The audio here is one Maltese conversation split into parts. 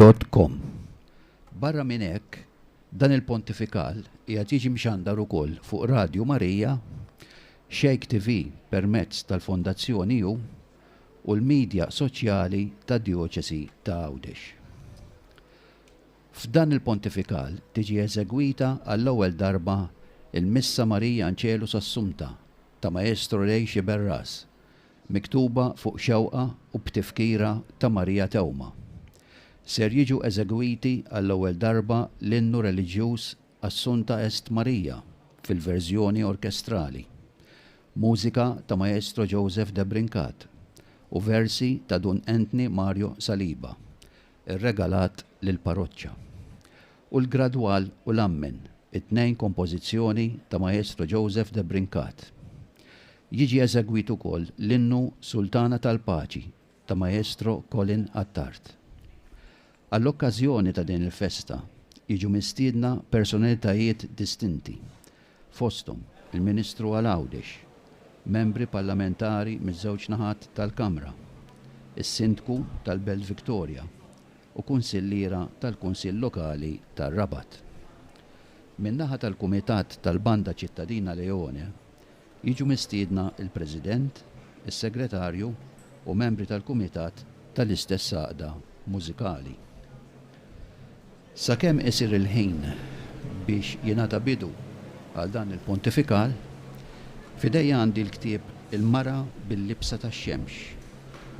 www.radiomaria.com. Barra minn hekk, dan il-pontifikal qiegħed jiġi mxandar ukoll fuq Radio Marija, Shake TV permezz tal-Fondazzjoni U u l-medja soċjali tad-Djoċesi ta' Għawdex. F'dan il-pontifikal tiġi eżegwita għall-ewwel darba il-Missa Marija Anċelus Assunta ta' Maestro Rejxi Berras, miktuba fuq xewqa u b'tifkira ta' Marija Tewma. Ser jiġu eżegwiti għall-ewwel darba l-innu reliġjuż Assunta Est Marija fil-verżjoni orkestrali, mużika ta' Maestro Joseph de Brincat u versi ta' Dun Anthony Mario Saliba, irregalat lill-parroċċa. U l-gradwal u l-ammen, it-tnejn kompożizzjoni ta' Maestro Joseph de Brincat. Jiġi eżegwit ukoll l-innu Sultana tal-Paċi ta' Maestro Colin Attard. Għall-okkażjoni ta' din il-festa jiġu mistiedna personalitajiet distinti, fosthom il-Ministru għal Għawdex, membri parlamentari miż-żewġ naħat tal-Kamra, is-Sindku tal-Belt Victoria u kunsilliera tal-Kunsill Lokali tar-Rabat. Min-naħa tal-Kumitat tal-Banda Ċittadina Leone jiġu mistiedna il-President, is-Segretarju u membri tal-Kumitat tal-istess għaqda mużikali. Sakemm isir il-ħin biex jingħata bidu għal dan il-pontifikal, fidejja għandi l-ktieb Il-Mara bil-libsa tax-xemx,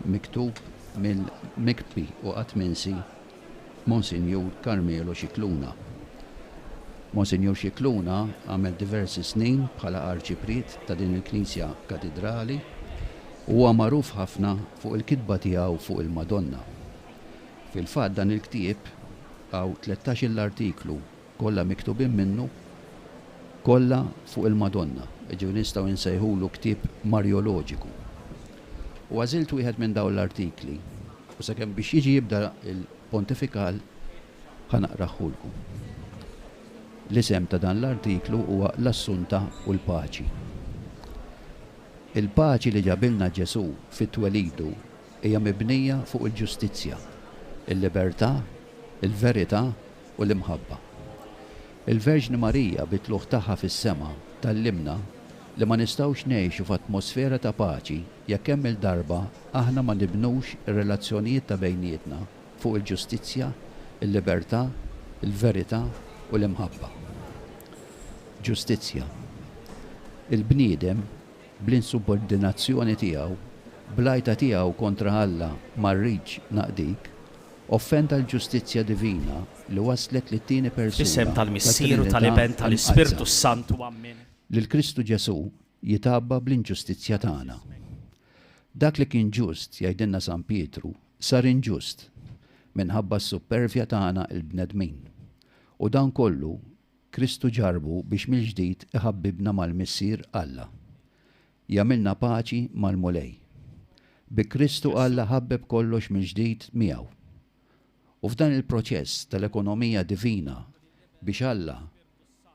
miktub mill-Mikbi u Qatminsi Monsinjur Carmelo Scicluna. Monsinjur Scicluna għamel diversi snin bħala arċiprit ta' din il-Knisja Katedrali u huwa magħruf ħafna fuq il-kitba tiegħu fuq il-Madonna. Fil-fatt dan il-ktieb għaw 13 l-artiklu kollha miktubin minnu kollha fuq il-Madonna, ġifieri nistgħu nsejħulu ktieb marjoloġiku. U għażilt wieħed minn dawn l-artikli u sakemm biex jiġi jibda il-pontifikal ħanaqraħħulkom. L-isem ta' dan l-artiklu huwa l-Assunta u l-Paċi. Il-paċi li ġabilna Ġesu fit-twelidu hija mibnija fuq il-ġustizzja, il-libertà, il-verità u l-imħabba. Il-Verġni Marija bitluħ tagħha fis-sema tallimna li ma nistgħux ngħixu f'atmosfera ta' paċi jekk hemm il-darba aħna ma nibnux ir-relazzjonijiet ta' bejnietna fuq il-ġustizzja, il-libertà, il-verità u l-imħabba. Ġustizzja. Il-bniedem bl-insubordinazzjoni tiegħu, blajta tiegħu kontra Alla marriġ naqdik, offenda l-ġustizzja divina li waslet li t-tieni persuna. Fis-sem tal-Missieru tal-Iben tal-Ispirtu Santu Amen. Lil Kristu Ġesu jitabba bl-inġustizzja tagħna. Dak li kien ġust jgħidilna San Pietru sar inġust minħabba s-supervja tagħna il-bnedmin. U dan kollu Kristu ġarbu biex mill-ġdid iħabbibna mal-Missier Alla. Jamilna paċi mal-mulej. Bi Kristu Alla ħabbeb kollox mill-ġdid miegħu. U f'dan il-proċess tal-ekonomija divina biex Alla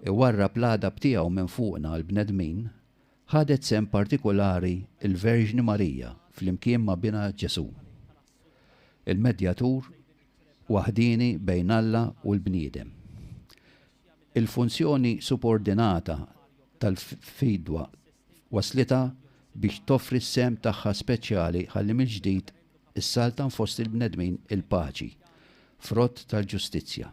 iwarrab l-għadab tiegħu minn fuqna l-bnedmin, ħadet sem partikolari il-Verġni Marija fl-imkien ma' bina Ġesu. Il-medjatur waħdini bejn Alla u l-bniedem. Il-funzjoni subordinata tal-fidwa waslita biex toffri s-sem tagħha speċjali ħalli mill-ġdid issaltan fost il-bnedmin il-paċi, frott tal-ġustizzja.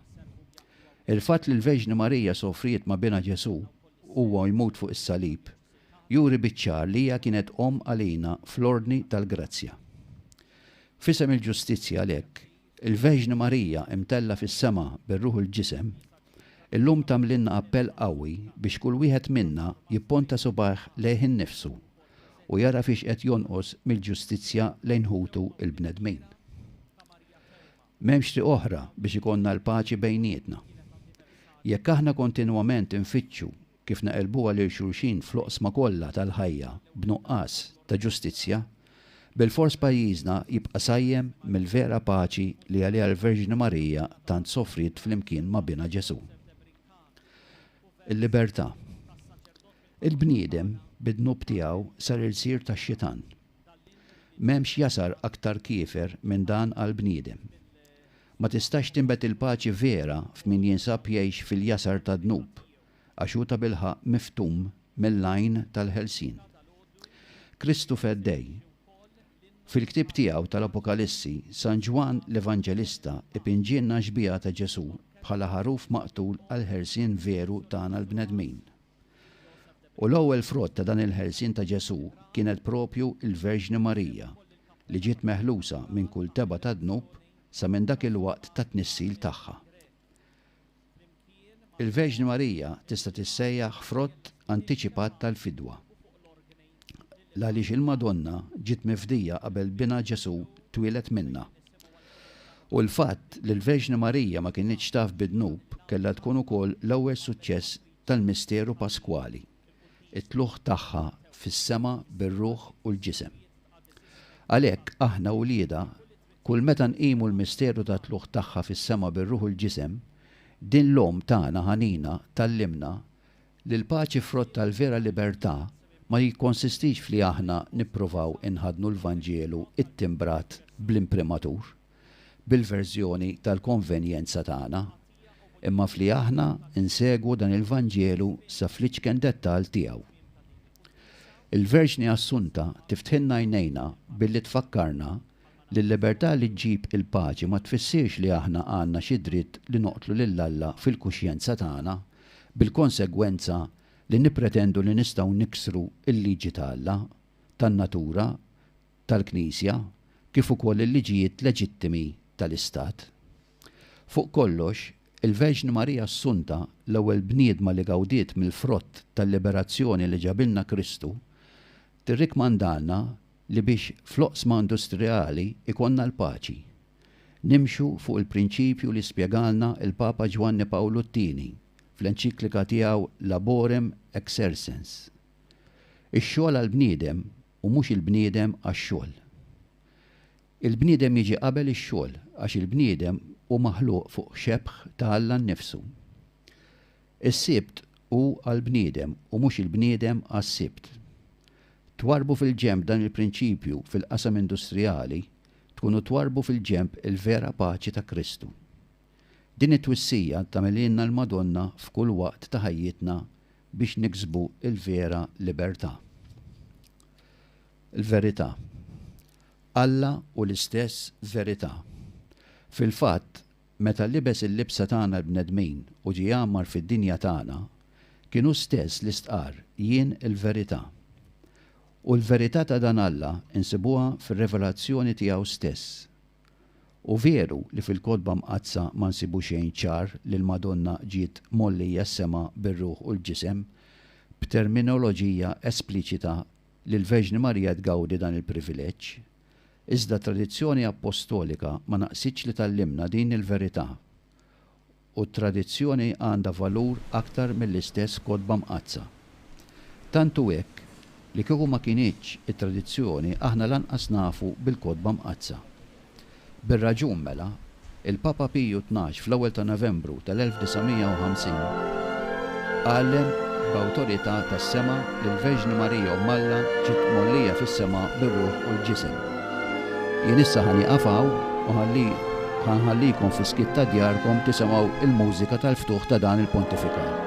Il-fatt li l-Verġni Marija sofriet ma' bina Ġesu huwa jmut fuq is-salib, juri biċ-ċar li hija kienet għalina fl-ordni tal-grazzja. Fisem il-ġustizzja għalhekk, il-Verġni Marija imtella fis-sema bir-Ruħ il-ġisem, illum tagħmlilna appell qawwi biex kull wieħed minna jipponta subaħ lejn innifsu u jara fiex qed jonqos mill-ġustizzja lejn ħutu il-bnedmin. M'hemmx triq oħra biex ikonna l-paċi bejnietna. Jekk aħna kontinwament infittxu kif naqelbuha lil xulxin fl-oqsma kollha tal-ħajja b'nuqqas ta' ġustizzja, bil-fors pajjiżna jibqa' sajjem mill-vera paċi li għaliha l-Verġni Marija tant sofrit flimkien ma' bina Ġesu. Il-libertà. Il-bniedem bid-nub tiegħu sar il-sir tax-xitan. M'hemmx jasar aktar kiefer minn dan għall-bniedem. Ma tistax timbet il-paċi vera f'min jinsab jgħix fil-jasar ta' dnub, għax hu ta' bilħaq miftum mill-lajn tal-ħelsien. Kristu feddej. Fil-ktib tiegħu tal-Apokalissi, San Ġwan l-Evanġelista ipinġielna xbija ta' Ġesu bħala ħaruf maqtul għal-ħelsien veru tagħna l-bnedmin. U l-ewwel frott ta' dan il-ħelsien ta' Ġesu kienet propju il-Verġni Marija li ġiet meħlusa minn kull teba ta' dnub sa minn dak il-waqt ta' tnissil tagħha. Il-Verġni Marija tista' tissejjaħ frott antiċipat tal-fidwa. Għaliex il-Madonna ġiet mifdija qabel bina Ġesu twilet minnha. U l-fatt li l-Verġni Marija ma kienitx taf bid-dnub kellha tkun ukoll l-ewwel suċċess tal-misteru Paskwali, it-tluħ tagħha fis-sema bir-ruħ u l-ġisem. Għalhekk aħna wlieda kull meta nqimu l-misteru ta' tluħ tagħha fis-sema bir-ruħ u l-ġisem, din l-om tagħna ħanina tallimna li l-paċi frott tal-vera libertà ma jikkonsistix fli aħna nippruvaw inħadnu l-Vanġelu it-timbrat bl-imprimatur, bil-verżjoni tal-konvenjenza tagħna, imma fli aħna insegwu dan il-Vanġelu sa fl-iċken dettal tiegħu. Il-Verġni Assunta tiftħinna jnejna billi tfakkarna li l-libertà li ġġib il-paċi ma tfissirx li aħna għandna xi dritt li noqtlu lill-Alla fil-kuxjenza tagħna bil-konsegwenza li nippretendu li nistgħu niksru il-liġi tal-Alla, tan-natura, tal-Knisja, kif ukoll il-liġijiet leġittimi tal-Istat. Fuq kollox, il-Verġni Marija Assunta, l-ewwel bniedma li gawdiet mill-frott tal-liberazzjoni li ġabilna Kristu, tirrikmandalna li biex fl-oqsma industrijali ikonna l-paċi. Nimxu fuq il-prinċipju li spjegalna il-Papa Giovanni Paolo II fl-enċiklika tiegħu Laborem Exercens. Ix-xogħol għall-bniedem u mhux il-bniedem għax-xogħol. Il-bniedem jiġi qabel ix-xogħol għax il-bniedem hu maħluq fuq xebħ ta' Alla nnifsu. Is-sibt hu għall-bniedem u mhux il-bniedem għas-sibt. Twarbu fil-ġemp dan il-prinċipju fil-qasam industrijali, tkunu twarbu fil-ġemp il-vera paċi ta' Kristu. Din it-twissija tagħmililna l-Madonna f'kull waqt ta' ħajjitna biex niksbu il-vera libertà. Il-verità. Alla u l-istess verità. Fil-fatt, meta libes il-libsa tagħna l-bnedmin u ġie jagħmar fid-dinja tagħna, kienu stess l-istqar jien il-verità. U l-verità ta' dan Alla insibuha fir-revelazzjoni tiegħu stess. U veru li fil-kodba mqazza ma nsibu xejn ċar li l-Madonna ġiet mollija s-sema bir-ruħ u l-ġisem b'terminoloġija espliċita li l-Verġni Marija tgawdi dan il-privileġġ. Iżda tradizzjoni apostolika ma naqsitx li tallimna din il-verità. U t-tradizzjoni għandha valur aktar mill-istess kodba mqazza. Tantu hekk li kieku ma kienitx it-tradizzjoni aħna lanqas nafu bil-kodba mqazza. Bir-raġun mela, il-Papa Piju 12 fl-ewwel ta' Novembru tal-1950 għallem b'awtorità tas-sema li l-Verġni Marija Malla ġiet mollija fis-sema bir-ruħ u l-ġisem. Jien issa ħaniqafaw u ħanħallikom fi skitt ta' djarkom tisimgħu il-mużika tal-ftuħ ta' dan il-pontifikat.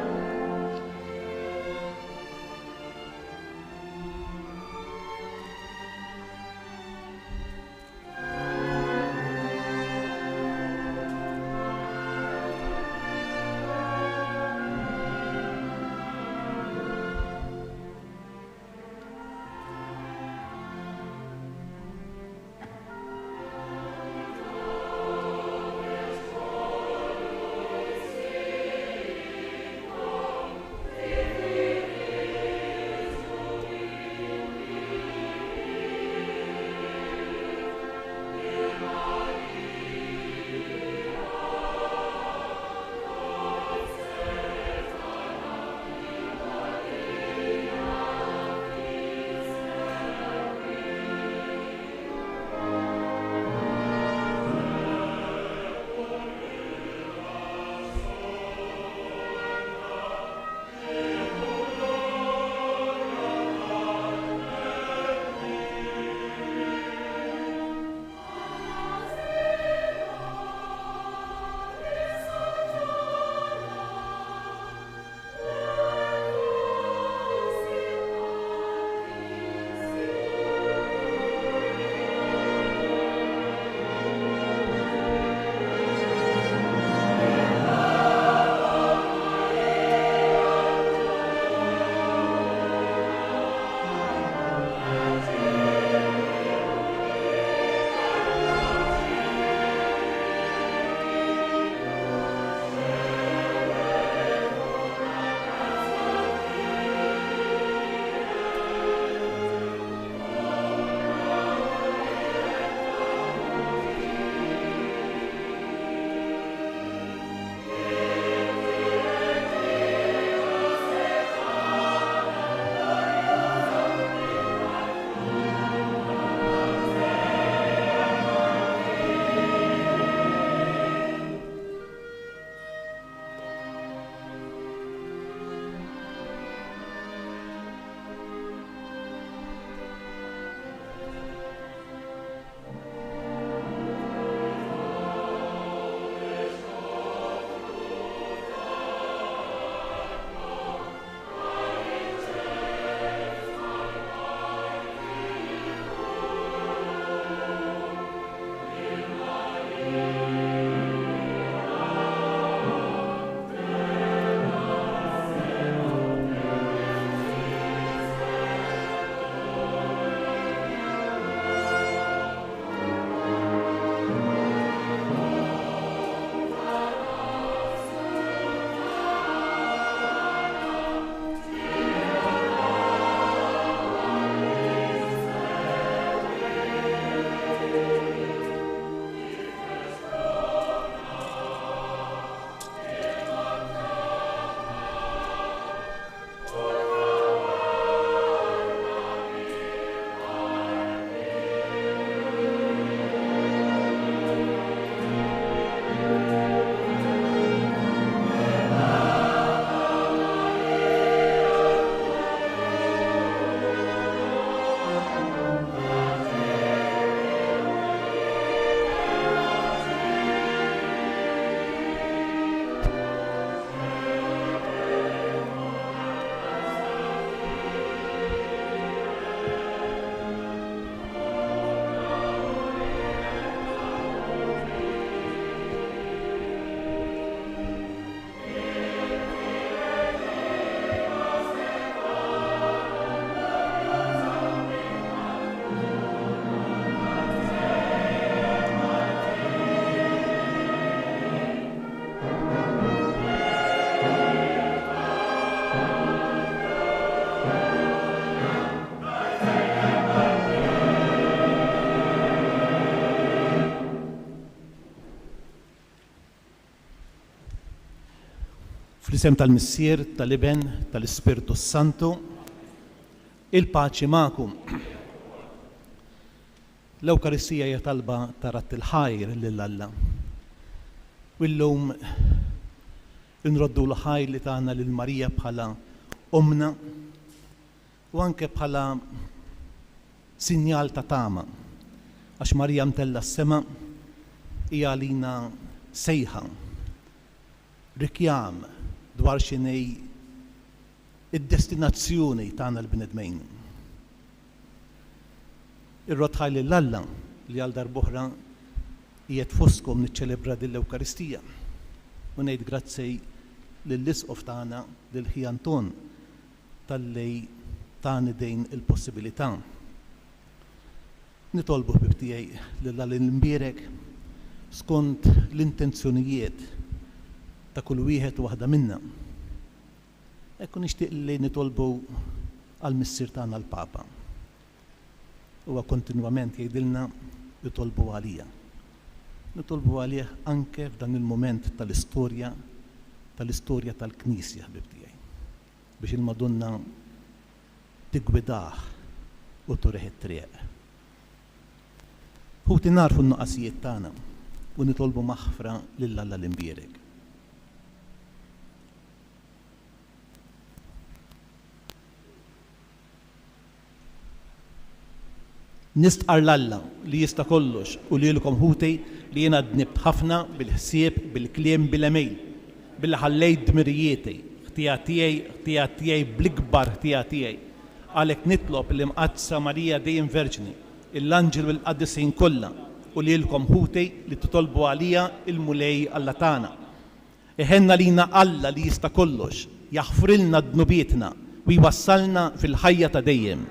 Fl-isem tal-Missier, tal-Iben, tal-Ispirtu Santu, il-paċi magħkom. L-Ewkaristija hija talba ta' Ratt il-ħajr lil Alla. U llum inroddu l-ħajr li tagħna lil Marija bħala omna u anke bħala sinjal ta' tama. Għax Marija mtella s-sema hija għalina sejħa, rikjam dwar x'inhi id-destinazzjoni tagħna l-bnedmejn. Ir-rotħaj lil Alla li għal darb'oħra qiegħed fostkom niċċelebra din l-Ewkaristija. U ngħid grazzi lill-isqof tagħna lil Ħi Anton tal-li tani dejn il-possibilità. Nitolbu ħbib tiegħi lil Alla l-imbierek skont l-intenzjonijiet ta' kull wieħed u waħda minna. Ekku nixtieq li nitolbu għall-Missier tagħna l-Papa. Huwa kontinwament jgħidilna nitolbu għalija. Nitolbu għalih anke f'dan il-moment tal-istorja tal-Knisja ħbib tiegħi. Biex il-Madonna tigwidah u turiħ it-triq. Ħuti narfu n-nuqqasijiet tagħna u nitolbu maħfra lil Alla l-imbierek. Nistqar l-Alla li jista' kollox u lilkom ħuti li jiena dnibt ħafna bil-ħsieb, bil-kliem, bil-email, billi ħallejt dmirijieti, ħtijat tiegħi bl-ikbar ħtijat tiegħi. Għalhekk nitlob li mqaddsa Marija dejjem Verġni, l-Anġel u l-Qaddisin kollha u lilkom ħuti li titolbu għalija il-mulej Alla tagħna. Iħenna lina Alla li jista' kollox, jaħfrilna dnubietna u jwassalna fil-ħajja ta' dejjem.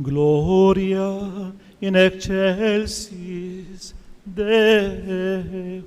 Gloria in excelsis Deo.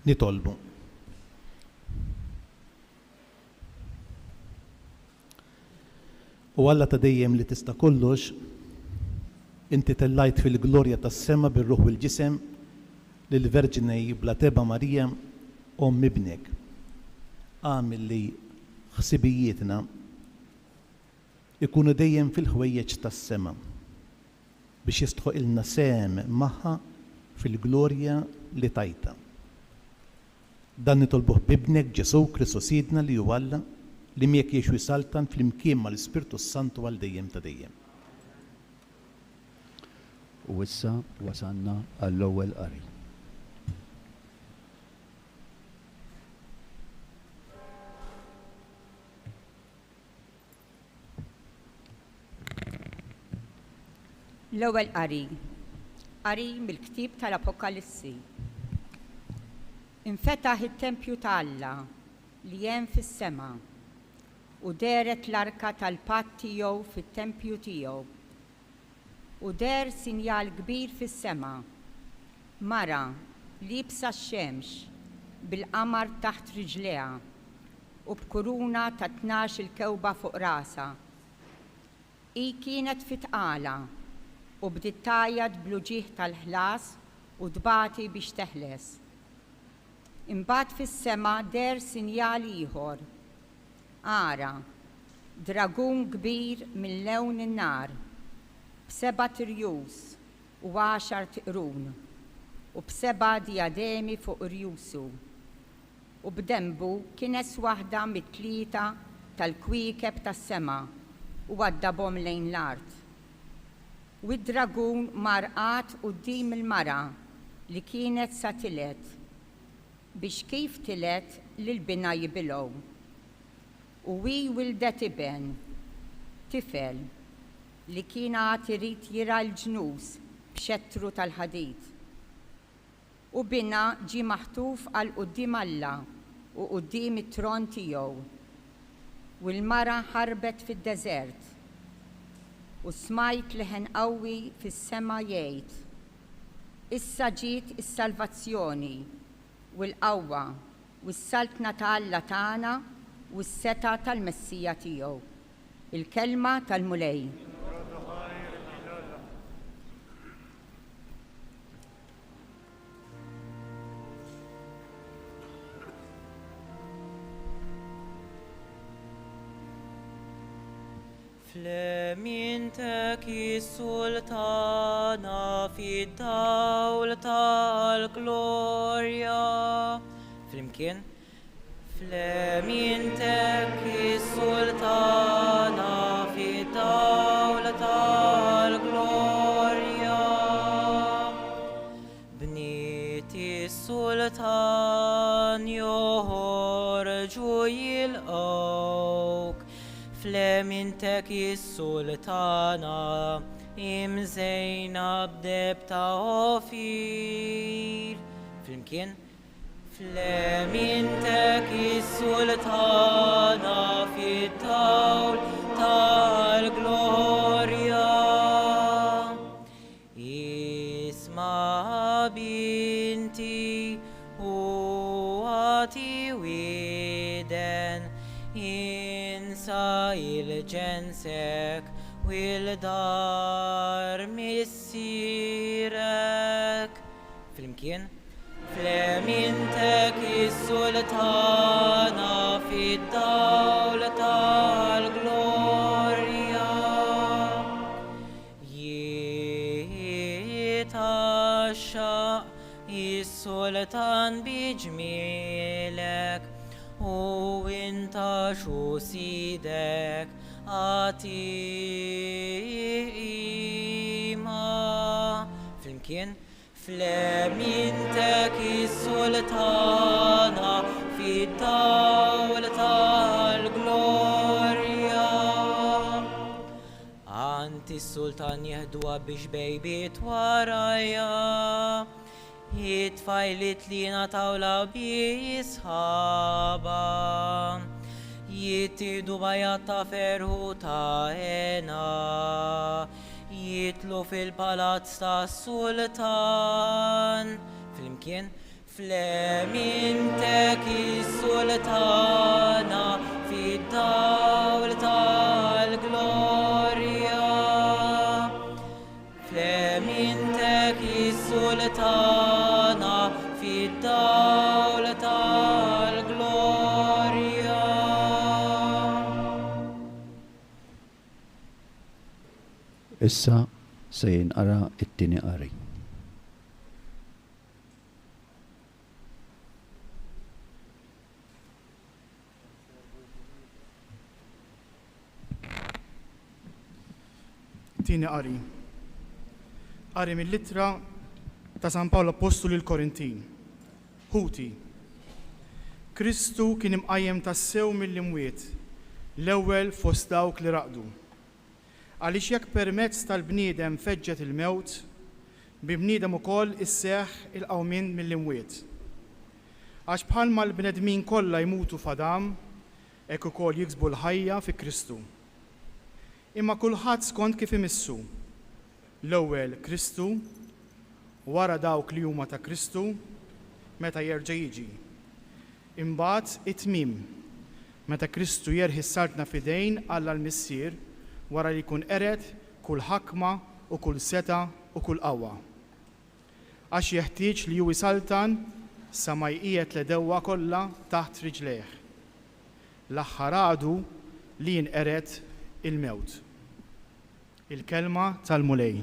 nitolbu. U Alla ta' dejjem li tista' kollox, inti tellajt fil-glorja tas-sema bir-ruħ u l-ġisem lill-Verġini bla teba Marija Omm ibnek. Għamil li ħsibijietna ikunu dejjem fil-ħwejjeġ tas-sema biex jistħu ilna sem magħha fil-glorja li tajta. Dan nitolbuh bibnek Ġesu Kristu Sidna li hu Alla li miegħek jgħix wisaltan fl-imkien mal-Ispirtu Santu għal dejjem ta' dejjem. U issa wasanna għall-ewwel qari. L-ewwel qari mill-ktieb tal-Apokalissi. Infetaħ it-tempju ta' Alla li hemm fis-sema u deret l-arka tal-patt tiegħu fit-tempju tiegħu. U der sinjal kbir fis-sema, mara libsa x-xemx bil-qamar taħt riġleha u b'kuruna ta' 12 kewba fuq rasa. Hi kienet fitqala u bdiet tajjad bl-uġigħ tal-ħlas u tbagħti biex teħles. Imbagħad fis-sema der sinjal ieħor. Ara, dragun kbir mill-lewn in-nar, b'7 tirjus u 10 tiqrun, u b'7 diademi fuq rjusu. U b'dembu kienes waħda mit-3 tal-kwiekeb tas-sema u għaddabhom lejn l-art. U d-dragun marqat quddiem il-mara li kienet sa tilet biex kif tilet l-bina jibilgħu. U hi wildet iben, tifel, li kien għad irid jira l-ġnus b'xettru tal-ħadid. U bina ġie maħtuf għal quddiem Alla u quddiem it-tron tiegħu. U l-mara ħarbet fid-deżert. U smajt leħen qawwi fis-sema jgħid: Issa ġiet is-salvazzjoni u l-qawwa u s-saltna ta' Alla tagħna u s-seta tal-Messija tiegħu. Il-kelma tal-mulej. Flemintek is-sultana fid-dawl tal-glorja. Flimkien. Flemintek is-sultana fid-dawl tal-glorja. Bniet is-sultan joħorġu jilqawk. Flemintek is-sultana imżejna b'deb ta' Ofir. Flimkien. Flemintek is-sultana fid-dawl tal-glorja. Isma' binti u għati wieden insa il-ġensek u il-dar missirek. Flimkien. Flemintek is-sultana fid-dawl tal-glorja. Jitaxxaq is-sultan biġmielek u intaxu sidek għatima. Flimkien. Flemintek is-sultana fid-dawl tal-glorja. Anti s-sultan jeħduha biex bejbiet warajja. Jitfajlit li natawla bisħaba. Jittidu bajat ta' ferħu ta' ena. Jitlu fil-palazz ta' sultan. Flimkien. فلامنتك السلطانة في الدولة الجلوريا فلامنتك السلطانة في الدولة الجلوريا. Issa se jinqara it-tieni qari. Tieni qari. Qari mill-littra ta' San Paolo Apostolu l-Korintin. Ħuti. Kristu kien imqajjem tassew mill-imwiet, l-ewwel fost dawk li raqdu. Għaliex jekk permezz tal-bniedem feġġet il-mewt, bi bniedem ukoll isseħħ il-qawmien mill-imwiet. Għax bħalma l-bnedmin kollha jmutu f'Adam, hekk ukoll jiksbu l-ħajja fi Kristu. Imma kulħadd skont kif imissu. L-ewwel Kristu, wara dawk li huma ta' Kristu, meta jerġa' jiġi. Imbagħad it-tmiem, meta Kristu jerħi s-sartna f'idejn Alla l-Missier wara li jkun qered kull ħakma u kull seta u kull qawwa. Għax jeħtieġ li hu jisaltan sa ma jqiegħed l-edewwa kollha taħt riġlejh. L-aħħar għadu li jinqered il-mewt. Il-kelma tal-mulej.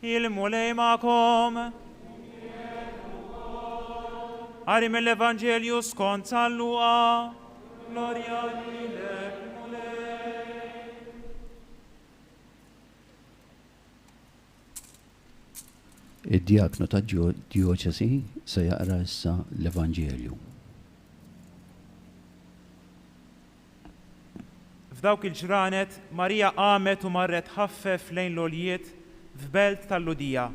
Il-mulej ma'kom. Qari mill-Evanġelju skont San Luqa. Glorja lilek, mulej. Id-diaknu ta' dioċesi se jaqra issa l-Evanġelju. F'dawk il-ġranet, Marija qamet u marret ħaffef lejn l-oljiet f'belt tal-Ludija.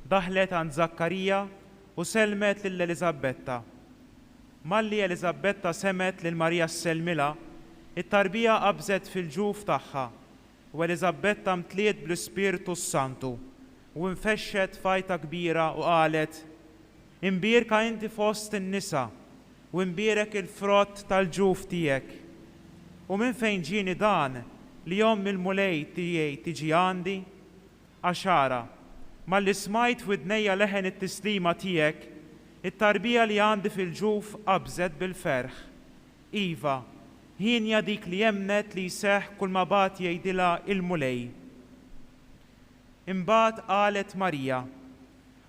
Daħlet għand Zakkarija u selmet lil Eliżabetta. Malli Eliżabetta semet lil Marija s-selmila, it-tarbija qabżet fil-ġuf tagħha u Eliżabetta mtliet bl-Ispirtu Santu u nfexxet fajta kbira u qalet: Imbierka inti fost in-nisa u imbierek il-frott tal-ġuf tiegħek. U minn fejn ġieni dan li jom il-mulej tiegħi tiġi għandi? Għaxara, malli smajt f'widnejja leħen it-tislima tiegħek, it-tarbija li għandi fil-ġuf qabżet bil-ferħ. Iva, ħinja dik li jemnet li jseħħ kull ma bat jgħidilha il-mulej. Imbagħad qalet Marija: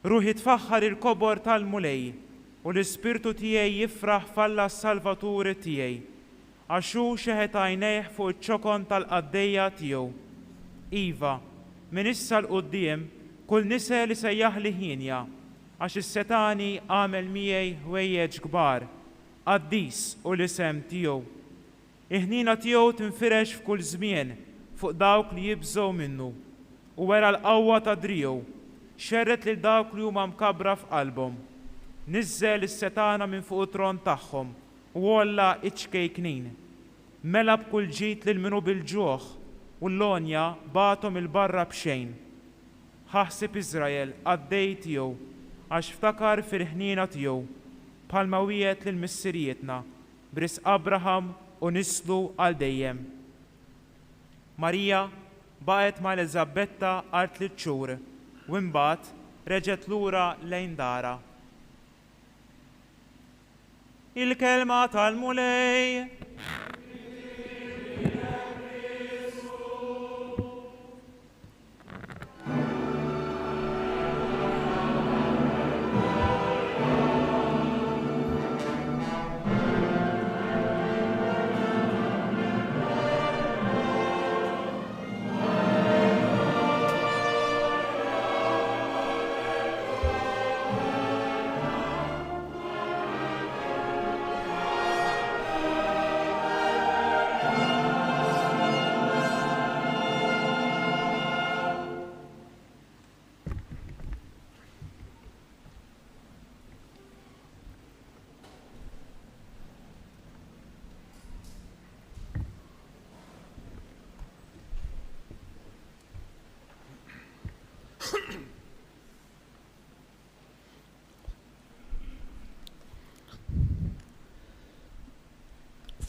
Ruħi tfaħħar il-kobor tal-mulej, u l-ispirtu tiegħi jifraħ falla s-Salvaturi tiegħi, għax hu xeħet għajnejh fuq iċ-ċokon tal-qaddejja tiegħu. Iva, minn issa l-qudiem kull nise li sejjaħli ħinja, għax is-Setani għamel miegħi ħwejjeġ kbar, qaddis u l-isem tiegħu. Iħnina tiegħu tinfirex f'kull żmien fuq dawk li jibżgħu minnu, u wera l-qawwa ta' driegħu, xerret lil dawk li huma mkabbra f'qalbhom. Niżżel is-Setana minn fuq it-tron tagħhom u wolla iċ-ċkejknin. Mela b'kull ġid lil minu bil-ġuħ u l-lonja bagħthom il-barra b'xejn. Ħaħsib Iżrael għaddej tiegħu għax ftakar fil-ħniena tiegħu bħalma wiegħed lil missirietna b'risq Abraham u nislu għal dejjem. Marija baqgħet ma' Eliżabetta għal 3 xhur u imbagħad reġgħet lura lejn dara. Il-kelma tal-mulej.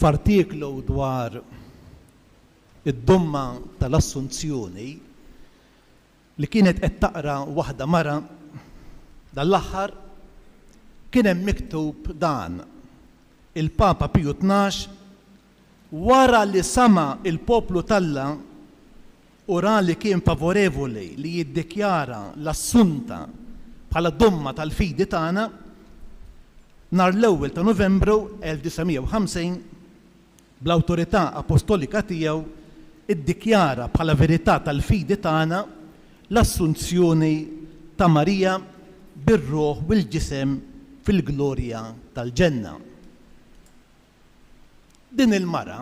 F'artiklu dwar id-dumma tal-Assunzjoni li kienet qed taqra waħda mara dal-aħħar kien hemm miktub dan: il-Papa Piju 12 wara li sama il-poplu Talla u ra li kien favorevoli li jiddikjara l-assunta bħala dumma tal-fidi tagħna, nhar l-1 ta' Novembru 1950 bl-awtorità apostolika tiegħu iddikjara bħala verità tal-fidi tagħna l-assunzjoni ta' Marija bir-ruħ u l-ġisem fil-glorja tal-ġenna. Din il-mara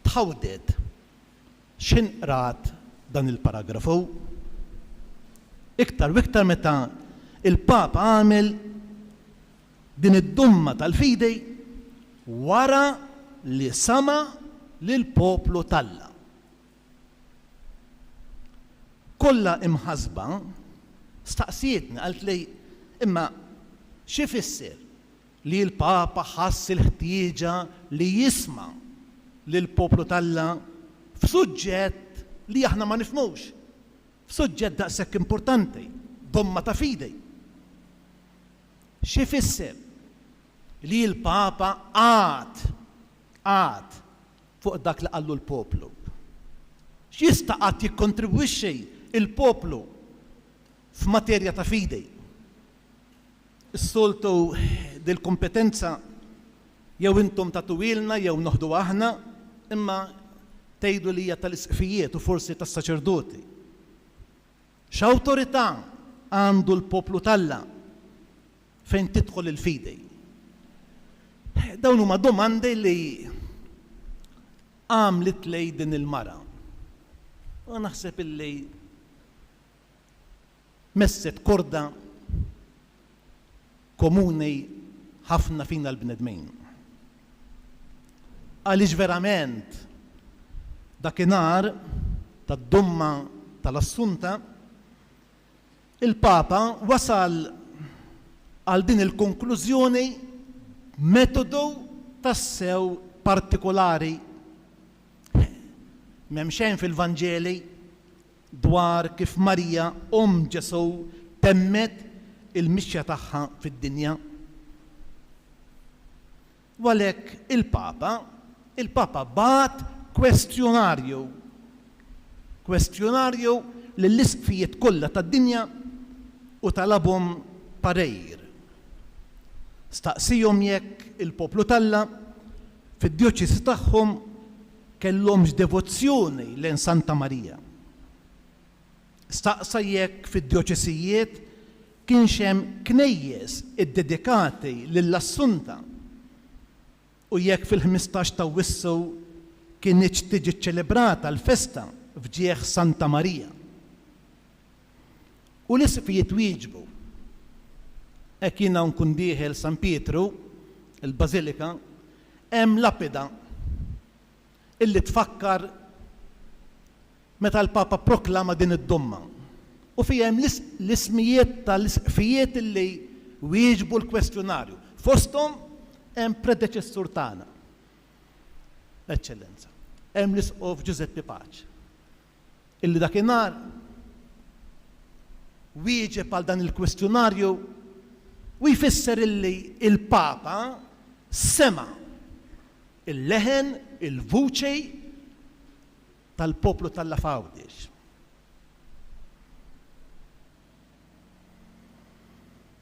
tħawdet x'inqrat dan il-paragrafu. Iktar u iktar meta il-Papa għamel din id-dumma tal-fidi wara li sama lil poplu Talla. Kollha imħasba staqsietni qalt li imma xi fisser li l-Papa ħass il-ħtieġa li jisma' lil poplu Talla f'suġġett li aħna ma nifhmux, f'suġġett daqshekk importanti, dumma ta' fidi. Xi fisser li l-Papa għad fuq dak li qallu l-poplu. X'jista' qatt jikkontribwixxi il-poplu f'materja ta' fidi. Is-soltu dil-kompetenza jew intom tagħtuhilna jew noħdu aħna, imma tgħidu li hija tal-isqfijiet u forsi tas-saċerdoti. X'awtorità għandu l-poplu Talla fejn tidħol il-fidi? Dawn huma domandi li għamlet lej din il-mara. U naħseb illi messet korda komuni ħafna fina l-bnedmin. Għaliex verament dakinhar tad-dumma tal-Assunta il-Papa wasal għal din il-konklużjoni metodu tassew partikolari. M'hemm xejn fil-Vanġeli dwar kif Marija Ġesu temmet il-mixja tagħha fid-dinja. U għalhekk il-Papa bat kwestjonarju lill-isqfijiet kollha tad-dinja u talabhom parejr. Staqsihom jekk il-poplu Talla fid-djoċesi tagħhom kellhomx devozzjoni lejn Santa Marija. Staqsa jekk fid-djoċesijiet kienx hemm knejjes iddedikati lill-Assunta u jekk fil-15 ta' Wissu kienx tiġi ċċelebrata l-festa fġieħ Santa Marija. U l-isfijiet wieġbu. Hekk jiena nkun dieħel San Pietru, il-Bażilika, hemm lapida illi tfakkar meta l-Papa proklama din id-domma. U fija hemm l-ismijiet tal-isqfijiet illi wieġbu l-kwestjonarju. Fosthom hemm predeċessur tagħna. Eċċellenza. Hemm l-isqof Giuseppe Pace. Illi dakinhar wieġeb għal dan il-kwestjonarju u jfisser illi il-Papa sema il-leħen, il-vuċej tal-poplu tal-Lafawdix.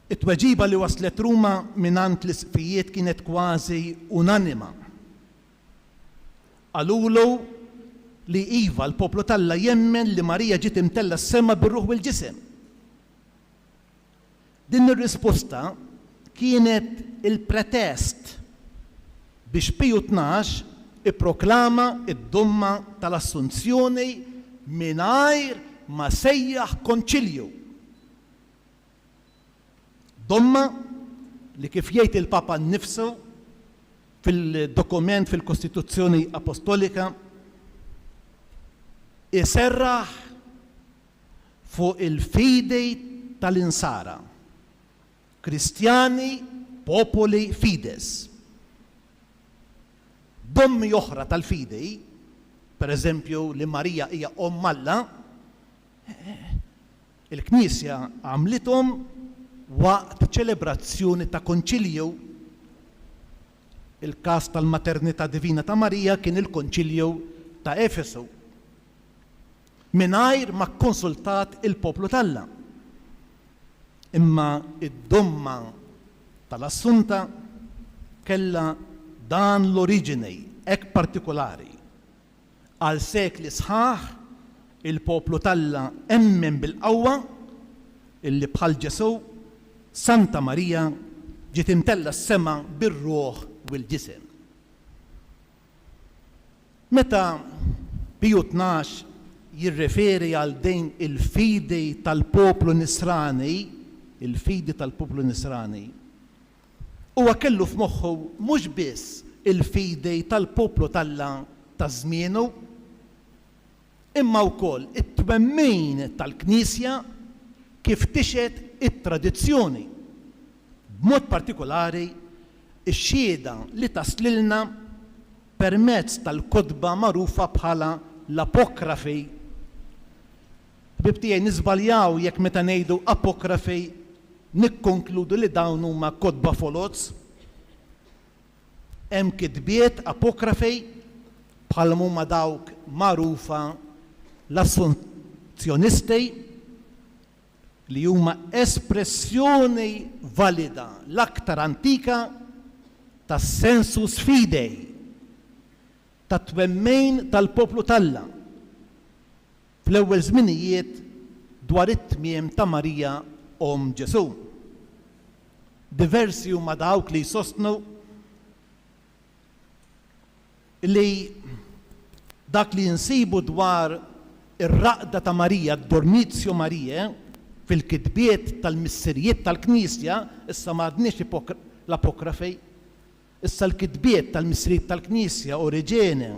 It-tweġiba li waslet Ruma minant l-isqfijiet kienet kważi unanima. Qalulu li iva l-poplu Talla jemmen li Marija ġiet imtella s-sema bir-ruħ u l-ġisem. Din ir-risposta kienet il-pretest biex Piju XII ipproklama id-domma tal-Assunzjoni mingħajr ma sejjaħ konċilju. Domma li kif jgħid il-Papa nnifsu fil-dokument fil-Kostituzzjoni Apostolika iserraħ fuq il-fidej tal-insara. Kristjani, popoli, fides. Dommi oħra tal-fidej, per eżempju li Marija hija Alla, il-Knisja għamlithom waqt ċelebrazzjoni ta' konċilju. Il-każ tal-Maternità Divina ta' Marija kien il-Konċilju ta' Efesu. Mingħajr ma konsultat il-poplu Talla. Imma id-domma tal-Assunta kellha dan l-oriġini hekk partikolari. Għal sekli sħaħ il-poplu Talla emmen bil-qawwa illi bħal Ġesu Santa Marija ġiet imtella s-sema bir-ruħ u l-ġisem. Meta Piju XII jirreferi għal din il-fidej tal-poplu Nisrani, huwa kellu f'moħħu mhux biss il-fidej tal-poplu Talla ta' żmienu, imma wkoll it-twemmin tal-Knisja kif tixet it-tradizzjoni. B'mod partikolari ix-xhieda li taslilna permezz tal-kotba magħrufa bħala l-apokrafi. Bibtijaj niżbaljaw jekk meta ngħidu apokrafi nikkonkludu li dawn huma kotba foloz. Hemm kitbiet apokrafi bħal huma dawk magħrufa l-assunzjonisti li huma espressjoni valida l-aktar antika tas-sensus fidei tat-twemmin tal-poplu Talla fl-ewwel żminijiet dwar it-tmiem ta' Marija Ġesu. Diversi huma dawk li jsostnu li dak li nsibu dwar ir-raqda ta' Marija, d-Dormitio Mariae, fil-kitbiet tal-missirijiet tal-Knisja, issa m'għadniex l-apokrafi, issa l-kitbiet tal-missirijiet tal-Knisja, Oriġene,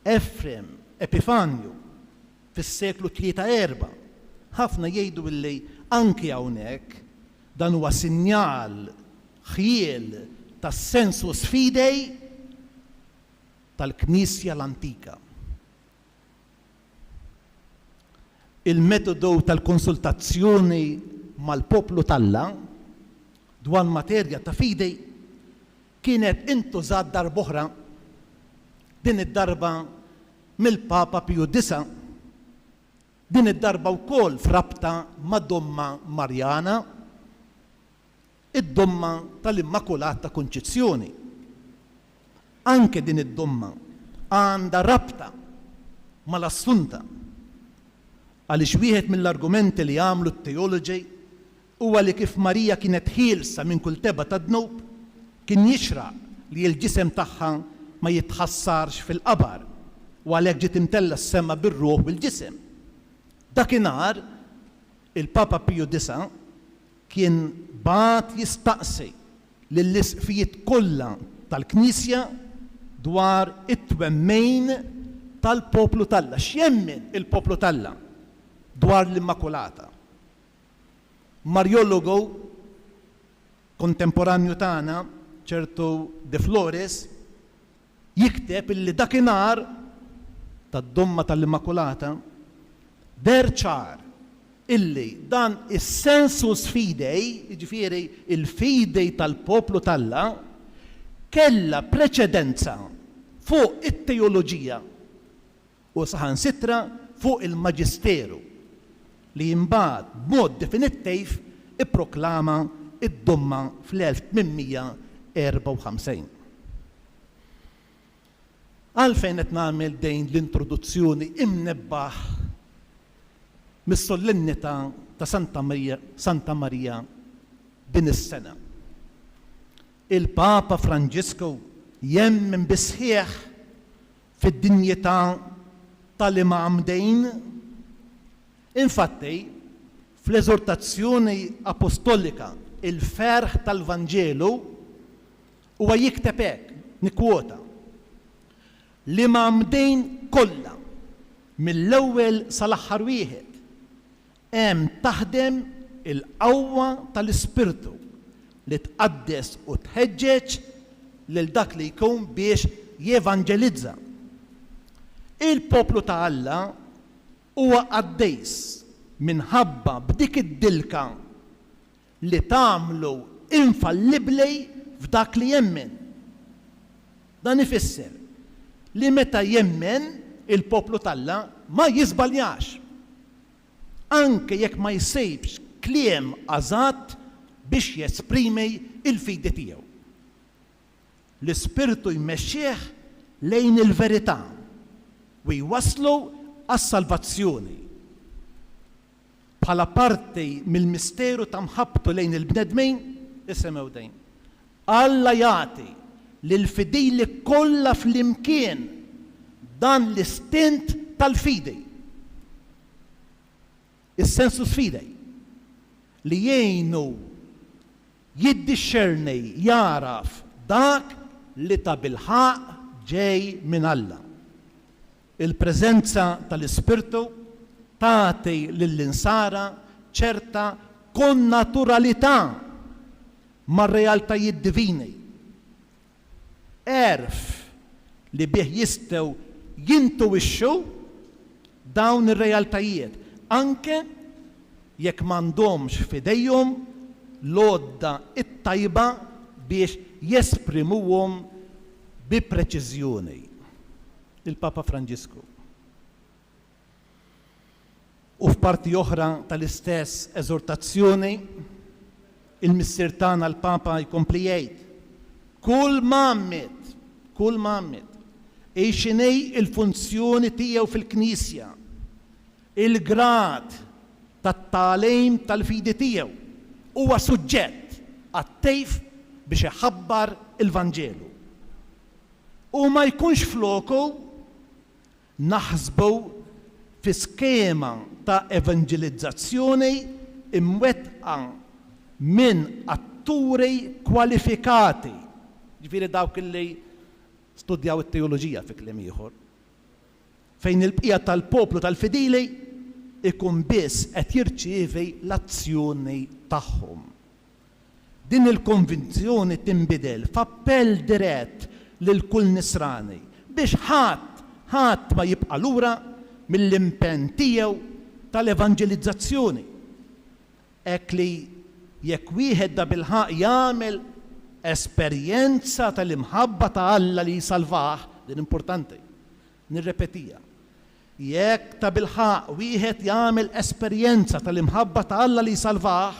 Efrem, Epifanju, fis-seklu 3-4, ħafna jgħidu illi anki hawnhekk dan huwa sinjal ħiel tas-sensus fidei tal-Knisja l-Antika. Il-metodu tal-konsultazzjoni mal-poplu Talla dwar materja ta' fidej kienet intużat darb'oħra, din id-darba mill-Papa Piju IX, din id-darba wkoll frabta mad-Domma Marjana, id-domma tal-Immakulata Konċizzjoni. Anke din id-domma għandha rabta mal-Assunta. Għaliex wieħed mill-argumenti li għamlu t-teoloġi huwa li kif Marija kienet ħielsa minn kull teba ta' dnub, kien jixraq li l-ġisem tagħha ma jitħassarx fil-qabar u għalhekk ġiet imtella s-sema bir-ruħ bil-ġisem. Dakinhar il-Papa Pio IX kien bat jistaqsi lill-isqfijiet kollha tal-Knisja dwar it-twemmejn tal-poplu Talla. X'jemmen il-poplu Talla dwar l-Immakulata? Marjologu kontemporanju tagħna, ċertu De Flores, jikteb illi dakinhar tad-domma tal-Immakulata der ċar illi dan is-sensus fidei, jiġifieri il-fidei tal-poplu Talla, kella preċedenza fuq it-teoloġija u saħansitra fuq il-Maġisteru li jimbagħad b'mod definittiv ipproklama id-domma fl-1854. Għalfejn qed nagħmel dejn l-introduzzjoni imnebbaħ mis-solennità ta' Santa Marija din is-sena. Il-Papa Franġisku jemmen bisħieħ fid-dinjità tal-imamdejn. Infatti, fl-eżortazzjoni apostolika il-ferħ tal-Vanġelu huwa jikteb hekk, nikkwota: l-imamdejn kollha mill-ewwel sal-aħħar wieħed hemm taħdem il-qawwa tal-Ispirtu li tqaddes u tħeġġeġ lil dak li jkun biex jevanġelizza. Il-poplu ta' Alla huwa għaddejs minħabba b'dik id-dilka li tagħmlu infallibbli f'dak li jemmen. Dan ifisser li meta jemmen il-poplu Talla ma jiżbaljax. Anke jekk ma jsejbx kliem għażat biex jesprimi il-fidi tiegħu. L-Ispirtu jmexxih lejn il-verità u jwasslu għas-salvazzjoni. Bħala parti mill-misteru ta' mħabbtu lejn il-bnedmin, isemgħu dejn: Alla jagħti lill-fidili kollha flimkien dan l-istint tal-fidi. Is-sensus fidei li jgħinu jiddixxernej jaraf dak li ta' bilħaq ġej minn Alla. Il-preżenza tal-Ispirtu tagħti lill-insara ċerta konnaturalità mar-realtajiet divini. Erf li bih jistgħu jintuwixxu dawn ir-realtajiet anke jekk m'għandhomx f'idejhom l-għodda it-tajba biex jesprimuhom bi preċiżjoni. Il-Papa Franġisku. U f'parti oħra tal-istess eżortazzjoni, il-missier tagħna l-Papa jkompli jgħid: kull mammet ixinej il-funzjoni tiegħu fil-Knisja, il-grad tat-tagħlim tal-fidi tiegħu huwa suġġett għat-tejf biex iħabbar il-Vanġelu. U ma jkunx floku naħsbu fi skema ta' evangelizzazzjoni imwettqa minn atturi kwalifikati, ġifieri dawk li studjaw it-teoloġija fi kliem ieħor, fejn il-bqija tal-poplu tal-fidili ikun biss qed jirċievi l-azzjoni tagħhom. Din il-konvinzjoni tinbidel f'appell dirett lil kull nisrani biex ħadd ma jibqa' lura mill-impenn tiegħu tal-evanġelizzazzjoni. Hekk li jekk wieħed da bilħaq jagħmel esperjenza tal-imħabba ta' Alla li jsalvah, din importanti, nirrepetija. Jekk ta' bilħaq wieħed jagħmel esperjenza tal-imħabba ta' Alla li jsalvah,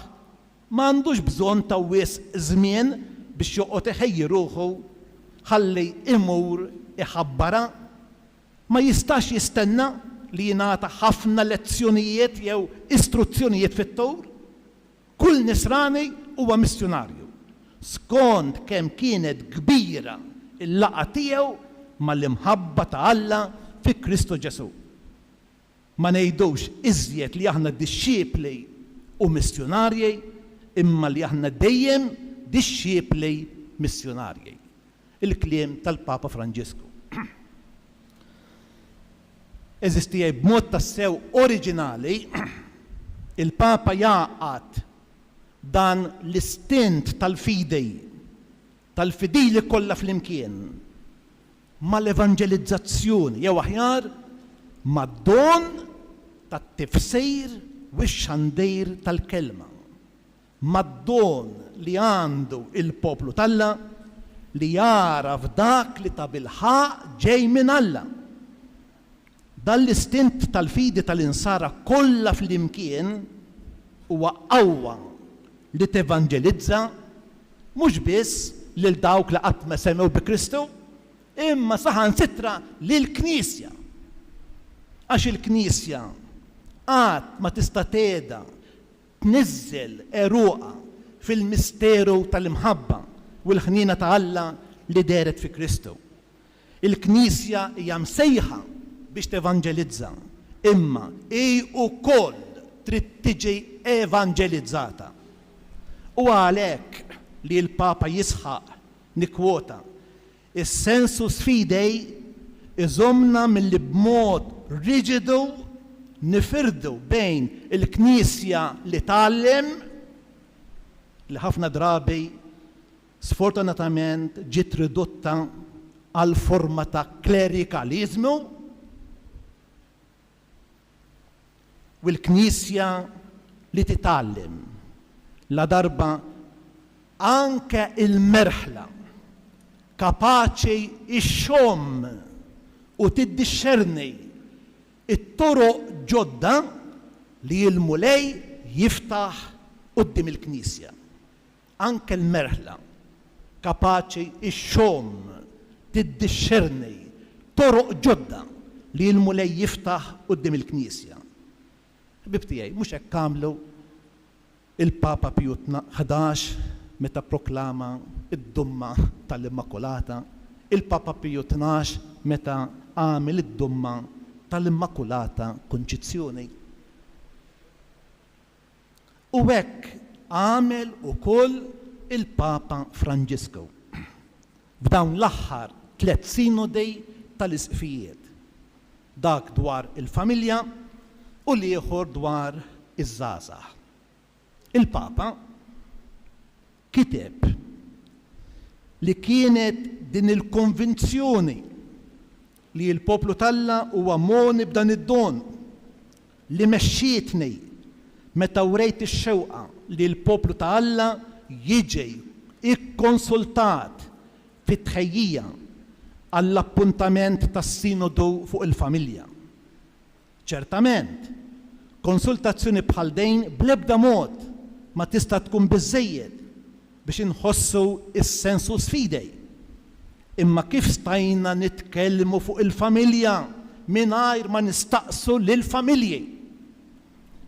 m'għandux bżonn ta' wisq żmien biex joqgħod iħejji ruħu ħalli imur iħabbara, ma jistax jistenna li jingħata ħafna lezzjonijiet jew istruzzjonijiet fit-Towr. Kull nisrani huwa missjonarju. Skont kemm kienet kbira il-laqgħa tiegħu mal-imħabba ta' Alla fi Kristu Ġesu. Ma ngħidux iżjed li aħna dixxiepli u missjonarji, imma li aħna dejjem dixxiepli missjonarji. Il-kliem tal-Papa Franġisku. Eżistija b'mod tassew oriġinali, il-Papa jaqgħad dan l-istint tal-fidej, tal-fidili kollha flimkien, mal-evanġelizzazzjoni, jew aħjar mad-don tat-tifsir u x-xandejr tal-kelma. Mad-don li għandu il-poplu talla li jara f'dak li ta' bilħaq ġej minn Alla. Dan l-istint tal-fidi tal-insara kollha flimkien huwa qawwa li tevanġelizza mhux biss lil dawk li qatt ma semmew bi Kristu, imma saħansitra lill-Knisja. Għax il-Knisja qatt ma tista' teda tniżżel eruqa fil-misteru tal-imħabba u l-ħnina ta' Alla li deret fi Kristu. Il-Knisja hija msejħa biex tevanġelizza, imma hi wkoll trid tiġi evanġelizzata. U għalhekk li l-Papa jisħaq nikkwota is-sensus fidei iżommna milli b'mod riġidu nifirdu bejn il-Knisja li tgħallem li ħafna drabi sfortunatament ġiet ridotta għal forma ta' klerikaliżmu u l-Knisja li titgħallem la darba anke il-merħla kapaċi ix-xom u tiddixxerni it-toroq ġodda li l-mulej jiftaħ quddiem il-Knisja. Anke l-merħla kapaċi ix-xom tiddixxerni toroq ġodda li l-mulej jiftaħ quddiem il-Knisja. Ħbib tiegħi, mhux hekk għamlu il-Papa Piju XI meta proklama id-dumma tal-Immakulata, il-Papa Piju XII meta għamel id-dumma tal-Immakulata Konċizzjoni. U hekk għamel ukoll il-Papa Franġisku f'dawn l-aħħar 3 sinodi tal-isqfijiet. Dak dwar il-familja u l-ieħor dwar iż-żgħażagħ. Il-Papa kiteb li kienet din il-konvinzjoni li l-poplu talla huwa moni b'dan id-don li mexxietni meta wrejt ix-xewqa li l-poplu ta' Alla jiġi ikkonsultat fit-tħejjija għall-appuntament tas-sinodu fuq il-familja. Ċertament, konsultazzjoni bħal dejn bl-ebda mod ma tista' tkun biżżejjed biex inħossu is-sensus fidei. Imma kif stajna nitkellmu fuq il-familja mingħajr ma nistaqsu lill-familji,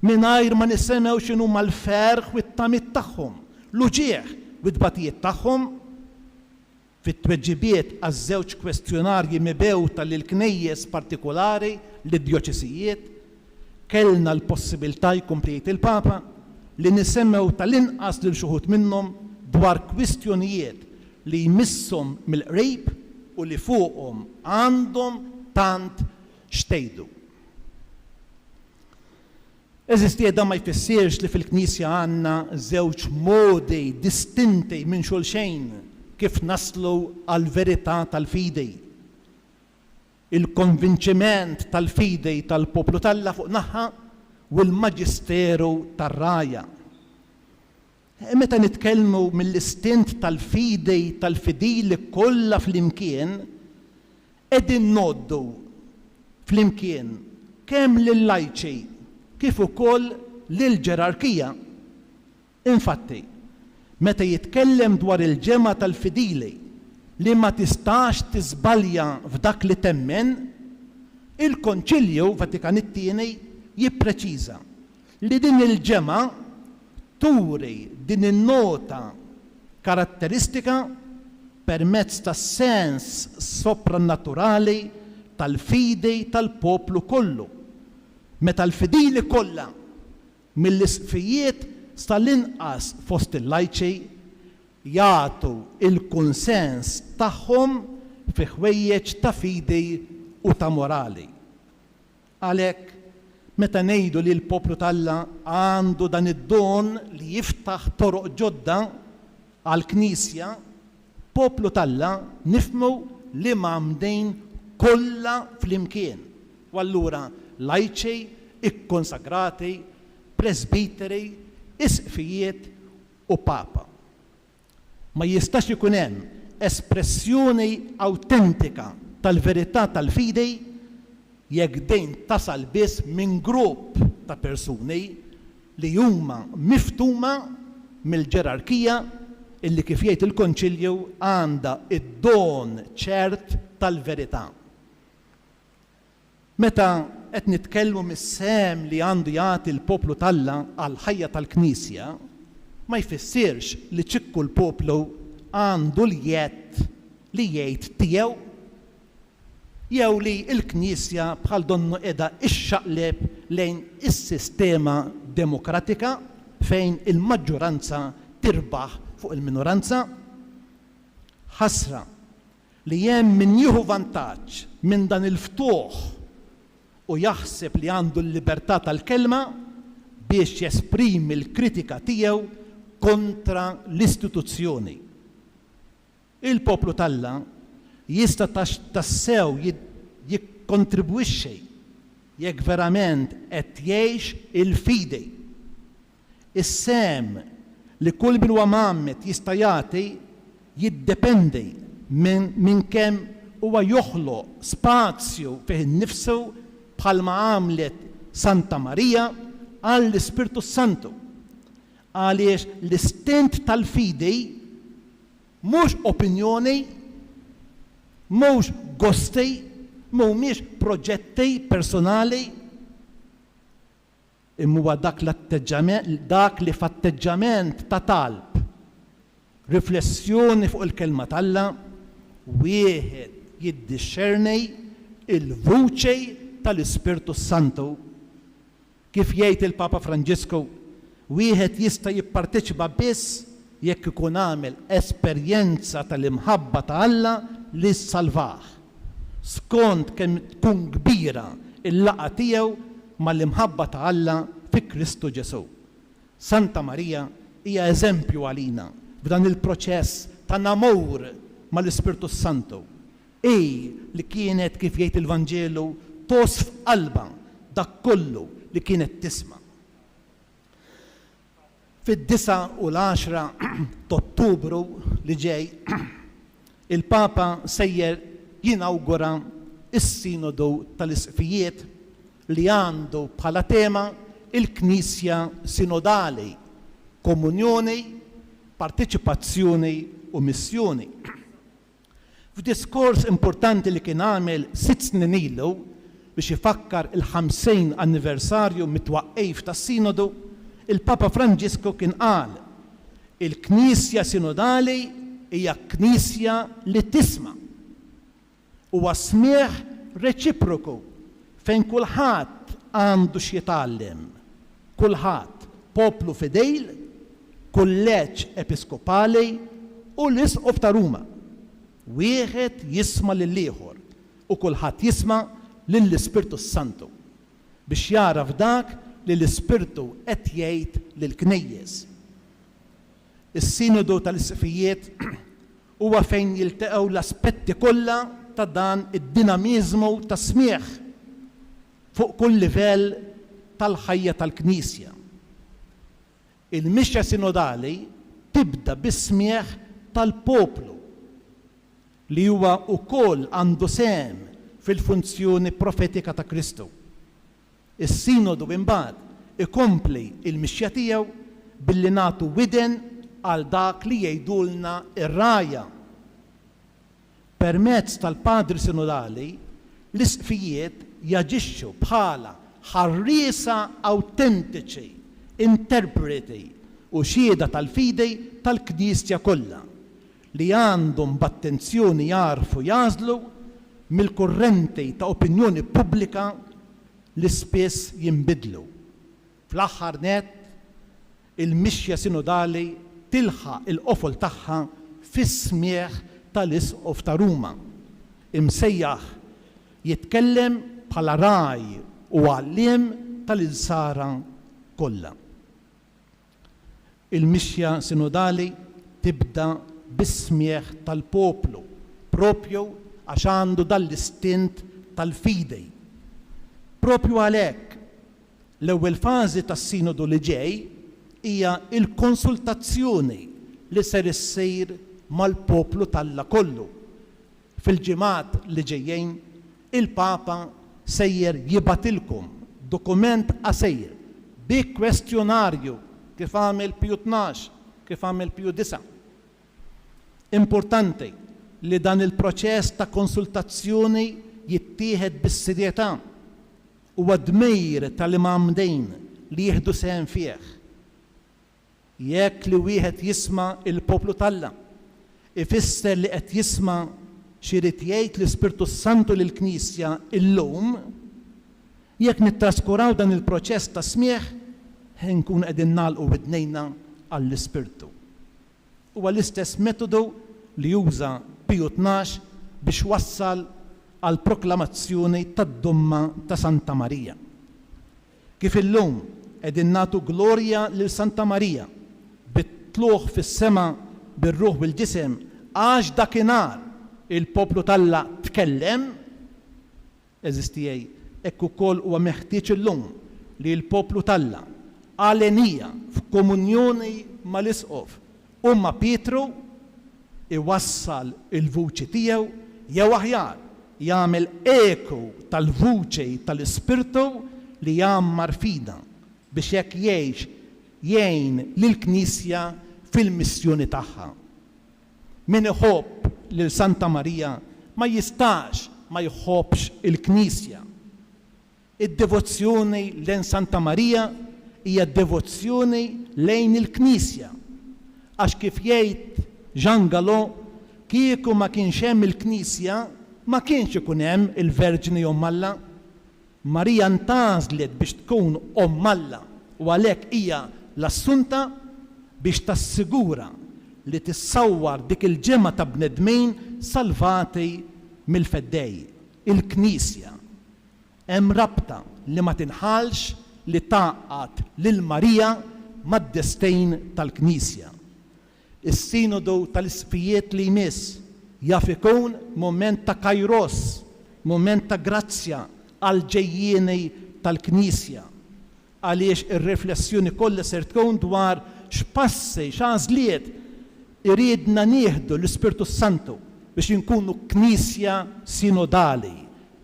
mingħajr ma nisimgħu x'inhuma l-ferħ u t-tamiet tagħhom, l-uġieħ u t-tbatijiet tagħhom. Fit-tweġibiet għaż-żewġ kwestjonarji mibewta lil knejjes partikolari lid-djoċesijiet, kellna l-possibilità jkompliet il-Papa li nisemmew tal-inqas lil xi wħud minnhom dwar kwistjonijiet li jmisshom mill-qrib u li fuqhom għandhom tant xtejdu. Eżistiet dan ma jfissirx li fil-Knisja għandna żewġ modi distinti minn xulxejn kif naslu għal verità tal-fidej. Il-konvinċiment tal-fidej tal-poplu talla fuq naħa u l-maġisteru tar-raja. Meta nitkellmu mill-istint tal-fidej tal-fidili kollha flimkien, qegħdin noddu flimkien kemm lill-lajċi kif ukoll lill-ġerarkija. Infatti, meta jitkellem dwar il-ġemgħa tal-fidili li ma tistax tiżbalja f'dak li temmen, il-Konċilju Vatikan it-Tieni jippreċiża li din il-ġemgħa turi din in-nota karatteristika permezz tas-sens soprannaturali tal-fidej tal-poplu kollu. Meta l-fidili kollha mill-isfijiet tal-inqas fost il-lajċi jagħtu il-kunsens tagħhom fi ħwejjeġ ta' fidej u ta' morali. Għalhekk meta ngħidu li l-poplu tal-Alla għandu dan id-don li jiftaħ toroq ġodda għall-Knisja, poplu tal-Alla nifhmu li m'għamdejn kollha flimkien. U allura lajċi, ikkonsagrati, presbiteri, isqfijiet u papa. Ma jistax ikun hemm espressjoni awtentika tal-verità tal-fidej jekk dejn tasal biss minn grupp ta' persuni li huma miftuma mill-ġerarkija illi kif jgħid il-Konċilju għandha id-don ċert tal-verità. Meta qed nitkellmu mis-sem li għandu jagħti l-poplu tal-Alla għal ħajja tal-Knisja, ma jfissirx li ċikku l-poplu għandu l-jett li jgħid tiegħu jew li l-Knisja bħal donnu qiegħda ixxaqleb lejn is-sistema demokratika fejn il-maġġoranza tirbaħ fuq il-minoranza. Ħasra li hemm min jieħu vantaġġ minn dan il-ftuħ u jaħseb li għandu l-libertà tal-kelma biex jesprimi l-kritika tiegħu kontra l-istituzzjoni. Il-poplu tal-Alla jista' tassew jikkontribwixxi jekk verament qed jgħix il-fidej. Is-sem li kull min huwa mammet jista' jagħti jiddependi minn kemm huwa joħloq spazju fih innifsu bħalma għamlet Santa Marija għall-Ispirtu Santu. Għaliex l-istent tal-fidej mhux opinjoni, mhux gosti, mhumiex proġetti personali, imma dak li f'atteġġament ta' talb, riflessjoni fuq il-kelma tal-Alla, wieħed jiddixxerni il-vuċi tal-Ispirtu Santu. Kif jgħid il-Papa Franġisku, wieħed jista' jipparteċipa biss jekk ikun għamel esperjenza tal-imħabba ta' Alla li ssalvah. Skont kemm tkun kbira il-laqgħa tiegħu mal-imħabba ta' Alla fi Kristu Ġesu. Santa Marija hija eżempju għalina f'dan il-proċess ta' namur mal-Ispirtu Santu. Li kienet kif jgħid il-Vanġelu tosf qalba dak kollu li kienet tisma'. Fid-9 u l-10 ta' Ottubru li ġej, il-Papa sejjer jinawgura is-Sinodu tal-Isqfijiet li għandu bħala tema il-Knisja Sinodali, komunjoni, parteċipazzjoni u missjoni. F'diskors importanti li kien għamel 6 snin ilu biex ifakkar il-50 anniversarju mit-twaqqif tas-Sinodu, il-Papa Franġisku kien qal: il-Knisja Sinodali hija Knisja li tisma' huwa smieħ reċiproku fejn kulħadd għandu x'jitgħallem. Kulħadd, poplu fidejl, kulleġġ episkopali u l-Isqof ta' Ruma. Wieħed jisma' lill-ieħor u kulħadd jisma' lill-Ispirtu Santu biex jara f'dak li l-Ispirtu qed jgħid lill-Knejjes. Is-Sinodu tal-Isqfijiet huwa fejn jiltaqgħu l-aspetti kollha ta' dan id-dinamiżmu ta' smieħ fuq kull livell tal-ħajja tal-Knisja. Il-mixja sinodali tibda bis-smieħ tal-poplu li huwa wkoll għandu sem fil-funzjoni profetika ta' Kristu. Is-Sinodu imbagħad ikompli il-mixja tiegħu billi nagħtu widen għal dak li jgħidulna ir-raja. Permezz tal-Padri Sinodali, l-isqfijiet jaġixxu bħala ħarriesa awtentiċi, interpreti u xhieda tal-fidej tal-Knisja kollha li għandhom b'attenzjoni jarfu jażlu mill-kurrenti ta' opinjoni pubblika li spiss jinbidlu. Fl-aħħar nett, il-mixja sinodali tilħaq il-qofol tagħha fis-smieħ tal-Isqof ta' Ruma, imsejjaħ jitkellem bħala raj u għalliem tal-insara kollha. Il-mixja sinodali tibda bis-smieħ tal-poplu, propju għax għandu dal-istint tal-fidej. Propju għalhekk, l-ewwel fażi tas-sinodu li ġej hija il-konsultazzjoni li ser issir mal-poplu talla kollu. Fil-ġimgħat li ġejjin, il-Papa sejjer jibatilkom dokument qasir bi kwestjonarju kif għamel Piju 12, kif għamel Piju 9. Importanti li dan il-proċess ta' konsultazzjoni jittieħed bis-serjetà u għadmejr tal-imamdejn li jieħdu sehem fih. Jekk li wieħed jisma' il-poplu Talla, ifisser li qed jisma' x'irid jgħid l-Ispirtu Santu lill-Knisja illum, jekk nittraskuraw dan il-proċess ta' smieħ, nkun qegħdin nagħlqu widnejna għall-Ispirtu. Huwa l-istess metodu li juża Piju 12 biex wassal għal proklamazzjoni tad-dumma ta' Santa Marija. Kif illum qegħdin nagħtu glorja lil Santa Marija bit-tluħ fis-sema bir-ruħ bil-ġisem għax dakinhar il-poplu Talla tkellem, eżistijaj, hekk ukoll huwa meħtieġ illum li l-poplu Talla għalenija f'komunjoni mal-Isqof u ma' Pietru iwassal il-vuċi tiegħu jew aħjar jagħmel eku tal-vuċi tal-Ispirtu li jammar fina biex jekk jgħin lill-Knisja fil-missjoni tagħha. Min iħobb lil Santa Marija ma jistax ma jħobbx il-Knisja. Id-devozzjoni lejn Santa Marija hija devozzjoni lejn il-Knisja. Għax kif jgħid Jean Gallo, kieku ma kienx hemm il-Knisja, ma kienx ikun hemm il-Verġini Omm Alla. Marija ntażlet biex tkun Omm Alla u għalhekk hija l-assunta biex tassigura li tissawwar dik il-ġimgħa ta' bnedmin salvati mill-feddej, il-Knisja. Hemm rabta li ma tinħalx li taqgħad lil Marija mad-destejn tal-Knisja. Is-sinodu tal-isfijiet li jmiss jaf ikun mument ta' kairos, mument ta' grazzja għal ġejjieni tal-Knisja. Għaliex ir-riflessjoni kollha ser tkun dwar x'passi, x'għażliet iridna nieħdu l-Ispirtu Santu biex inkunu Knisja sinodali,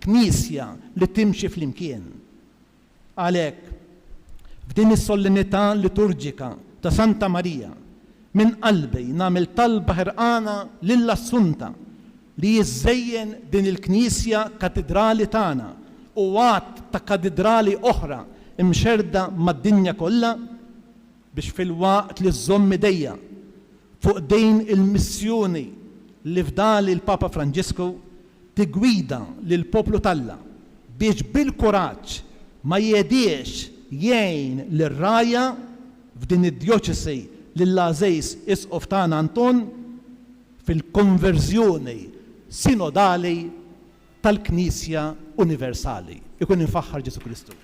Knisja li timxi flimkien. Għalhekk, f'din is-solennità liturġika ta' Santa Marija, min qalbi nagħmel talba ħerqana lill-Assunta li jiżżejjen din il-Knisja katedrali tagħna u għadd ta' katedrali oħra imxerda mad-dinja kollha biex fil-waqt li żomm idejja fuq din il-missjoni li fdali l-Papa Franġisku tigwida lil poplu Talla biex bil-kuraġġ ma jediex jgħin lir-raja f'din id-djoċesi lill-Għażejs Isqof tagħna Anton fil-konverżjoni sinodali tal-Knisja Universali. Ikun infaħħar Ġesu Kristu.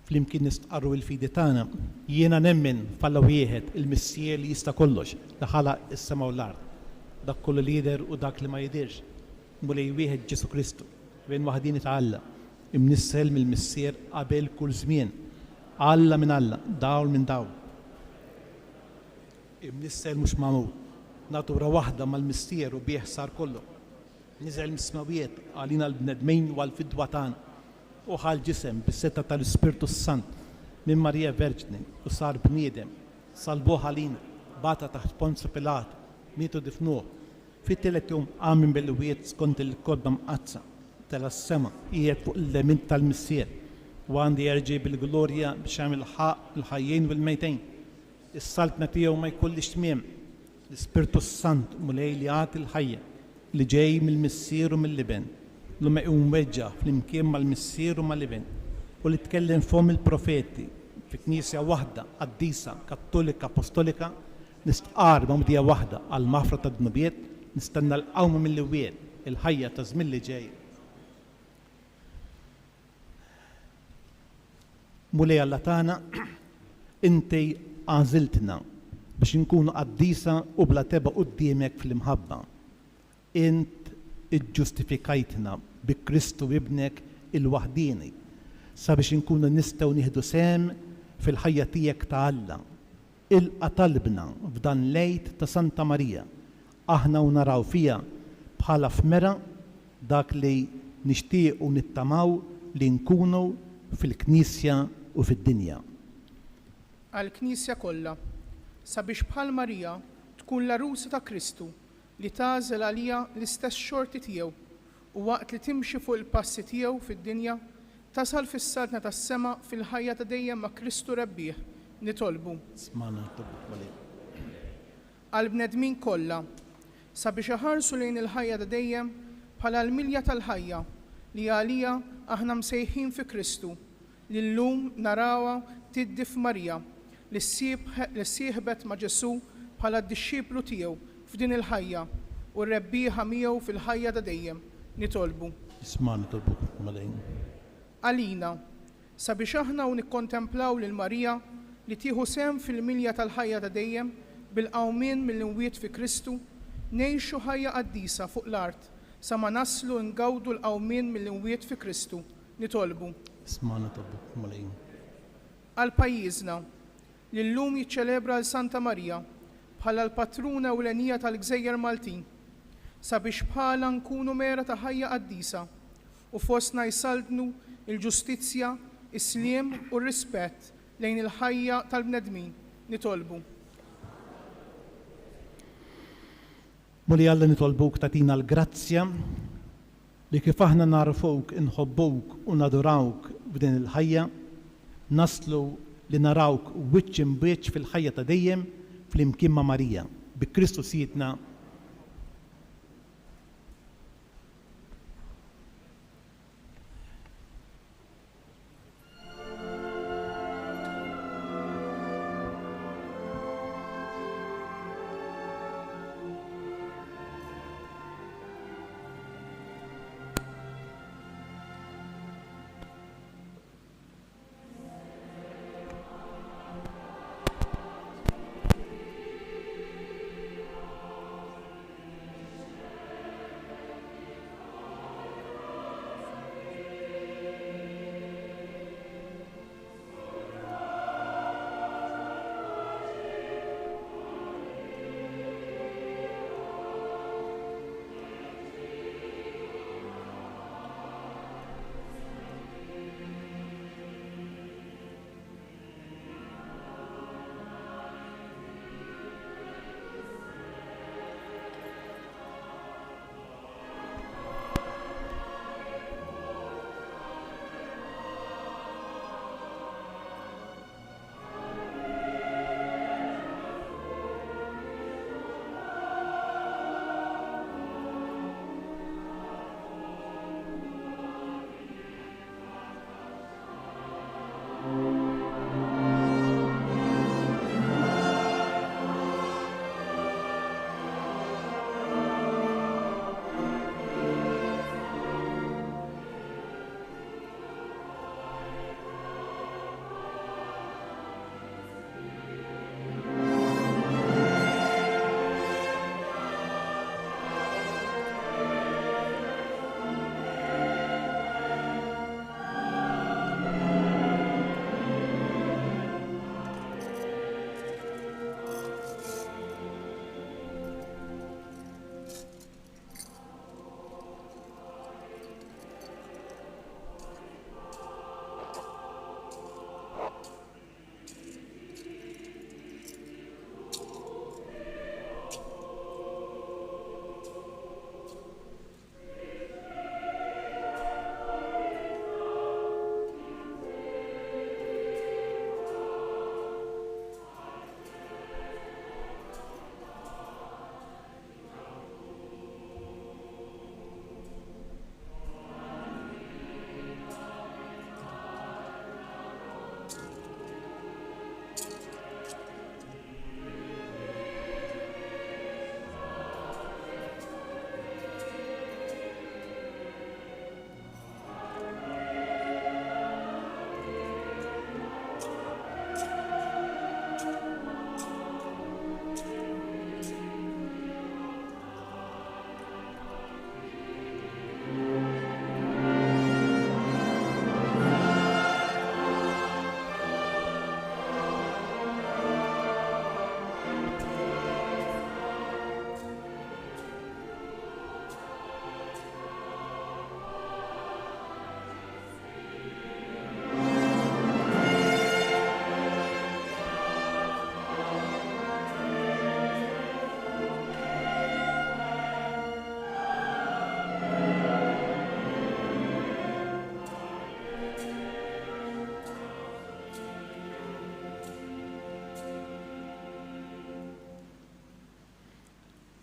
flimkien nistqarru l-fidi tagħna. Jiena nemmen f'Alla wieħed il-Missier li jista' kollox li ħalaq is-sema u l-ard. Dak kollu li jidher u dak li ma jidirx. Mulej wieħed Ġesu Kristu, bejn waħdini ta' Alla, imnissel mill-Missier qabel kull żmien. Alla minn Alla, dawl minn dawl. Imnissel mhux magħmul. Natura waħda mal-Missier u bih sar kollu. Niżel mis-smawijiet għalina l-bnedmin u għal-fidwa tagħna. U ħal ġisem bis-setta tal-Ispirtu Sant minn Marija Verġni u sar bniedem, salbuh għalina, bata taħt Ponzio Pilat, mietu difnuh. Fit-tielet jum għamin bil-wiet skont il-kodba mqazza tal-sema qiegħed fuq il-lement tal-Missier u għandi jerġi bil-glorja biex jagħmel ħaq il-ħajjin u l-mejtejn. Is-saltna tiegħu ma jkollix tmiem. L-Ispirtu Sant mulej li għati l-ħajja li ġej mill-Missier u mill-liben. L-ma jqum weġġa fl-imkien mal-Missier u mal-liben u li tkellem fom il-profeti fi knisja waħda, qaddisa, kattolika, apostolika, nistqar b'mdija waħda għal mafra ta' dnubiet, nistenna l-qawma mill-wied, il-ħajja ta' żmien li ġej. Mulej Alla tagħna, inti għażiltna biex inkunu qaddisa u bla teba quddiemek fl-imħabba. Int iġġustifikajtna bi Kristu ibnek il-waħdini sabiex inkunu nistgħu nieħdu sem fil-ħajja tiegħek ta' Alla. Ilqa' talbna f'dan lejt ta' Santa Marija. Aħna u naraw fija bħala f'mera dak li nixtiequ nittamaw li nkunu fil-Knisja u fid-dinja. Għall-Knisja kollha sabiex bħal Marija tkun l-arusa ta' Kristu li tagħżel għalija l-istess xorti tiegħu u waqt li timxi fuq il-passi tiegħu fid-dinja tasal fis-saltna tas-sema fil-ħajja ta' dejjem ma' Kristu Rebbieħ nitolbu. Għall-bnedmin kollha sabiex iħarsu lejn il-ħajja ta' dejjem bħala l-milja tal-ħajja li għalija aħna msejħin fi Kristu li llum narawha tiddi f'Marija li ssieħbet ma' Ġesu bħala d-dixxiplu tiegħu f'din il-ħajja u r-rebbieħa miegħu fil-ħajja ta' dejjem nitolbu. Isma' nitolbu malejn. Għalina sabiex aħna u nikkontemplaw lil Marija li tieħu sehem fil-milja tal-ħajja ta' dejjem bil-qawmien mill-imwiet fi Kristu ngħixu ħajja qaddisa fuq l-art sa ma naslu ngawdu l-qawmien mill-imwiet fi Kristu nitolbu. Isma' nitolbu malejn. Għal pajjiżna li llum jiċċelebra l-Santa Marija bħala l-patruna ewlenija tal-Gżejjer Maltin sabiex bħala nkunu mera ta' ħajja qaddisa u fostna jsaldnu il-ġustizzja, is-sliem u r-rispett lejn il-ħajja tal-bnedmin nitolbu. Mulej Alla nitolbuk tatina l-grazzja li kif aħna narfuk, inħobbuk u nadurawk b'din il-ħajja, naslu li narawk wiċċ imbiċ fil-ħajja ta' dejjem fl-imkien ma' Marija bi Kristu Siedna.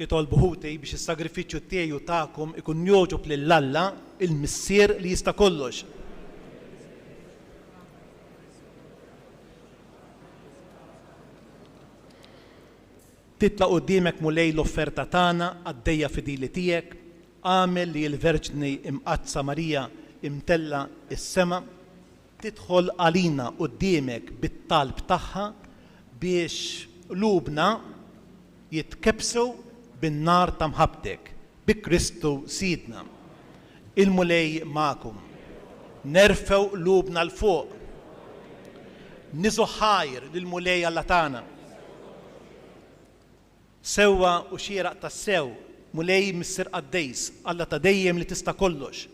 jitolbu ħutej biex is-sagrifiċċju tiegħi u tagħkom ikun jogħġob lill-Alla il-Missier li jista' kollox. Titla' quddiemek mulej l-offerta tagħna għaddejja fidili tiegħek, għamel li l-Verġni imqazza Marija imtella is-sema tidħol għalina quddiemek bit-talb tagħha biex qlubna jitkebsu bin-nar ta' mħabbtek bi Kristu Sidna. Il-mulej magħkom. Nerfew qlubna l fuq. Niżu ħajr lill-mulej Alla tagħna. Sewwa u xieraq tas-sew, mulej Missier Qaddejs, Alla ta' dejjem li tista' kollox.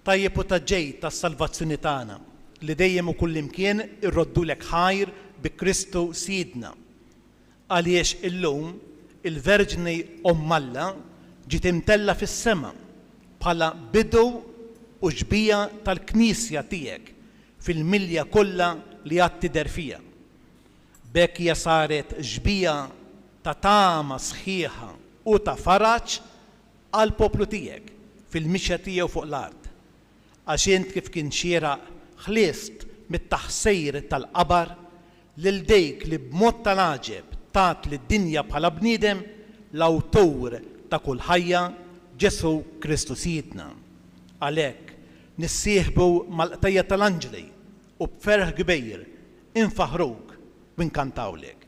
Tajjeb u ta' ġej tas-salvazzjoni tagħna li dejjem u kullimkien irroddulek ħajr bi Kristu Sidna. Għaliex illum il-Verġni Alla ġiet imtella fis-sema bħala bidu u ġbija tal-Knisja tiegħek fil-milja kollha li għad tidher fiha. B'hekk hija saret ġbija ta' tama sħiħa u ta' faraġġ għall poplu tiegħek fil-mixja tiegħu fuq l-art. Għax int kif kien xieraq ħliest mit-taħsejr tal-qabar lil dejk li b'mod tal-għaġeb tat lid-dinja bħala bniedem l-awtur ta' kull ħajja Ġesu Kristu Sidna. Għalhekk nissieħbu mal-qtajja tal-Anġli u b'ferħ kbir infaħruk u nkantawlek.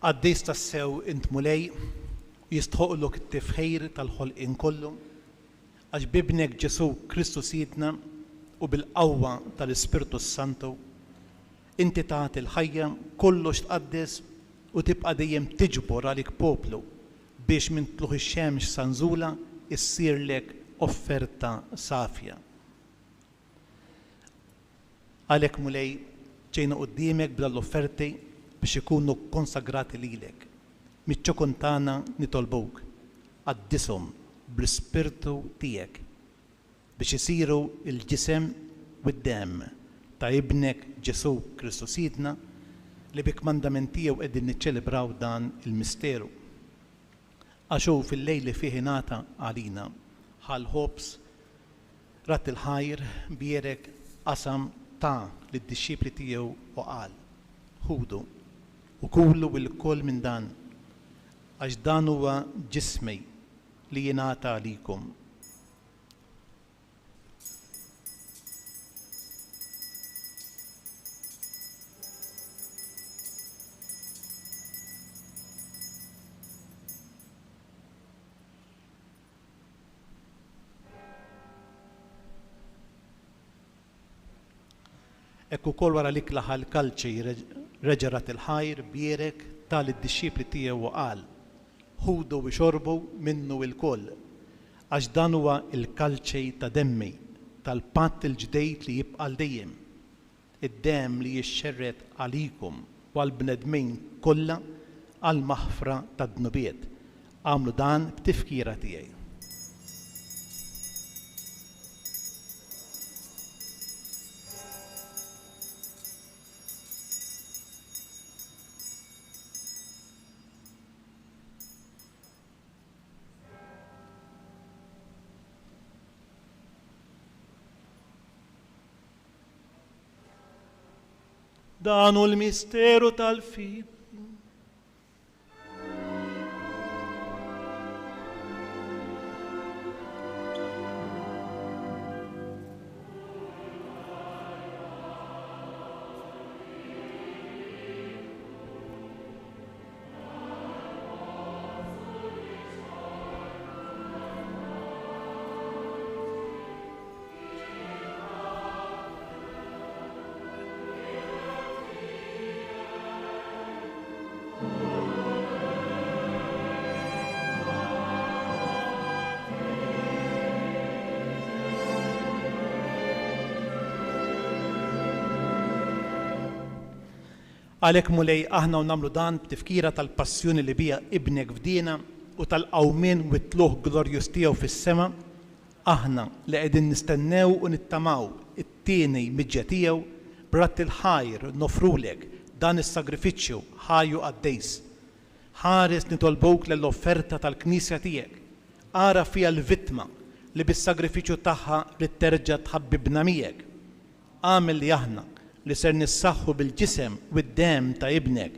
Għaddejs tassew int mulej jistħoqlok it-tifħir tal-ħolqien kollu għax bibnek Ġesu Kristu Sidna u bil-qawwa tal-Ispirtu Santu inti tagħti l-ħajja kollox tqaddes u tibqa' dejjem tiġbor għalik poplu biex minn tluħ ix-xemx sanżula issirlek offerta safja. Għalhekk mulej ġejna quddiemek bla l-offerti biex ikunu konsagrati lilek. Miċ-ċokun tagħna nitolbuk qaddishom bl-ispirtu tiegħek biex isiru l-ġisem u d-demm ta' ibnek Ġesu Kristu Sidna li bi kmandament tiegħu qegħdin niċċelebraw dan il-misteru. Għax hu fil-lejl li fih ingħata għalina ħal-ħobs rat il-ħajr bierek qasam ta' lid-dixxipli tiegħu u qal: ħudu u kulu bil-koll minn dan għax dan huwa ġismi li jingħata għalikom. Ekku kol wara li klaħa l-kalċi reġerat il-ħajr bierek tal id-dixxipli tiegħu qal: ħudu u xorbu minnu il-koll għax dan huwa il-kalċi ta' demmi tal-patt il-ġdejt li jibqa' dejjem, id-demm li jixxerret għalikom u għall-bnedmin kollha għal maħfra tad-dnubiet. Għamlu dan b'tifkira tiegħi. Dan hu l-misteru tal-fid. Għalhekk mulej aħna u nagħmlu dan b'tifkira tal-passjoni li bija ibnek fdina u tal-qawmien u t-tluħ glorjus tiegħu fis-sema, aħna li qegħdin nistennew u nittamaw it-tieni miġġa tiegħu b'ratt il-ħajr nofrulek dan is-sagrifiċċju ħajju għaddejs. Ħares nitolbok lill-offerta tal-Knisja tiegħek. Ara fiha l-vittma li bis-sagrifiċċju tagħha li terġa' tħabbibna miegħek. Għamel li aħna li ser nissaħħu bil-ġisem u d-demm ta' ibnek,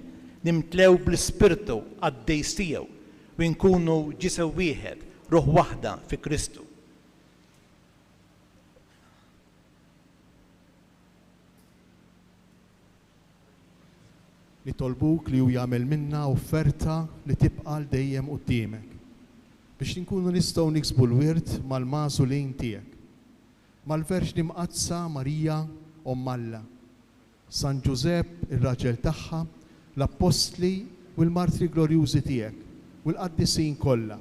nimtlew bl-ispirtu għaddejs tiegħu u nkunu ġisew wieħed, ruħ waħda fi Kristu. Nitolbuk li hu jagħmel minna offerta li tibqa' dejjem quddiemek biex nkunu nistgħu niksbu l-wirt mal-magħżulin tiegħek, mal-Verġni Mqazza Marija Omm Alla, San Giuseppe ir-raġel tagħha, l-Apostli u l-Martri Glorjużi tiegħek u l-qaddisin kollha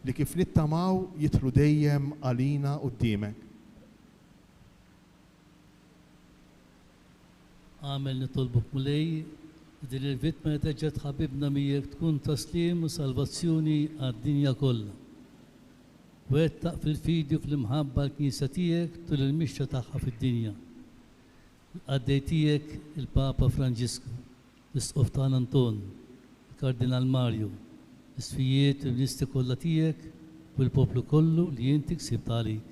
li kif nittamaw jidħlu dejjem għalina quddiemek. Għamel nitolbuk mulej din il-vittma li terġa' tħabbibna miegħek tkun taslim u salvazzjoni għad-dinja kollha. Wettaq fil-fidi u fl-imħabba l-Knisja tiegħek tul il-mixja tagħha fid-dinja. Għaddej tiegħek il-Papa Franġisku, l-Isqof Tan Anton, il-Kardinal Mario, l-isfijiet u l-ministri kollha tiegħek u l-poplu kollu li inti ksibt għalik.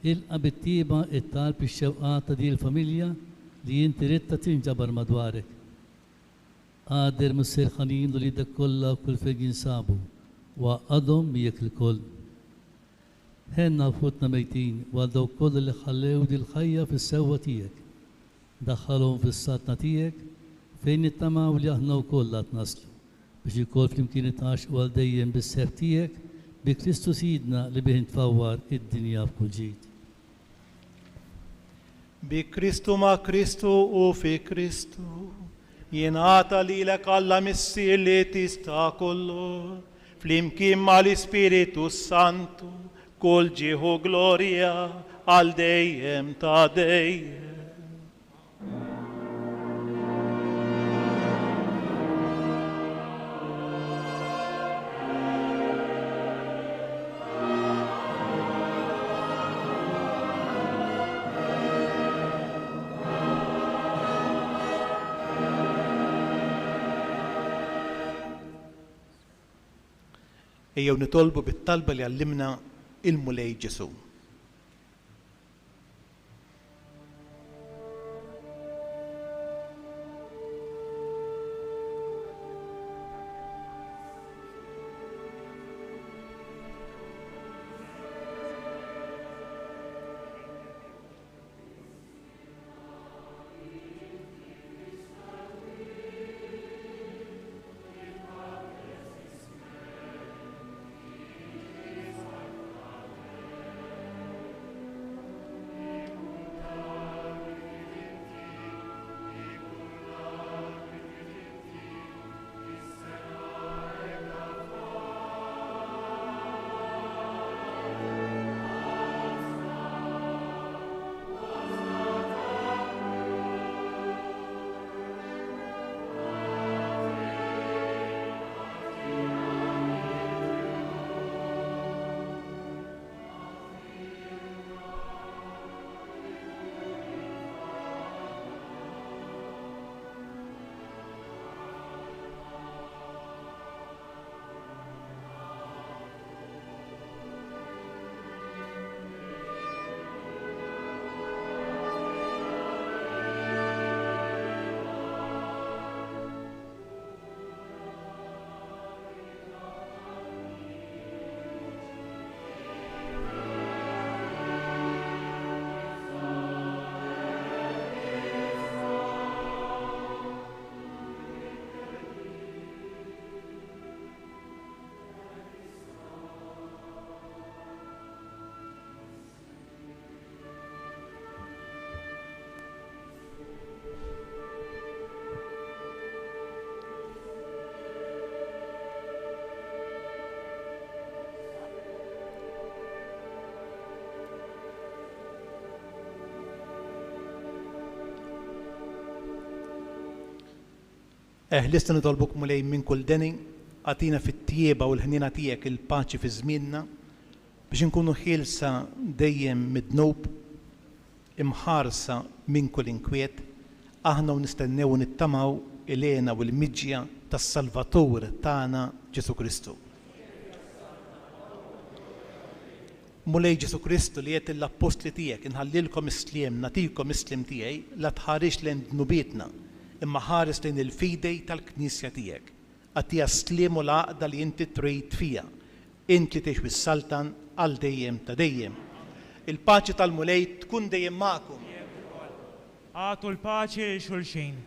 Ilqa' bit-tieba it-talb ix-xewqat ta' din il-familja li inti ritta tinġabar madwarek. Qader mis-serħanin u lidek kollha u kull fejn jinsabu u għadhom miegħek il-koll. Ħenna futna mejtin u għal dawk kollha li ħallew dil ħajja fis-sewwa tiegħek. Daħħalhom fis-satna tiegħek fejn nittamaw li aħna wkoll qed naslu biex ikoll flimkien itax u għal dejjem bis-seħħ tiegħek bi Kristu Sidna li bih ntfawwar id-dinja f'kull ġid. Bi Kristu ma' Kristu u fi Kristu jingħata lilek Alla missier li tista' kollu flimkien mal-Ispiritu Santu, kol ġieħu glorja għal dejjem ta' dejjem. Ejjew nitolbu bit-talba li għallimna il-Mulej Ġesu. Lista nitolbuk Mulej minn kull deni, għatina fit-tjieba u l-ħnina tiegħek il-paċi fi żmienna biex inkunu ħielsa dejjem mid-dnub, imħarsa minn kull inkwiet, aħna u nistennew u nittamaw il-għena u l-miġja tas-Salvatur tagħna Ġesu Kristu. Mulej Ġesu Kristu li qed l-apostli tiegħek inħallilkom isliem, nagħtikom isliem tiegħi, la tħarix lejn dnubietna, imma ħares lejn il-fidej tal-Knisja tiegħek. Għattija sliem u l-għaqda li inti trid fija. Inti tgħix bis-Saltan għal dejjem ta' dejjem. Il-paċi tal-Mulej tkun dejjem magħkom. Għatu l-paċi lil xulxin.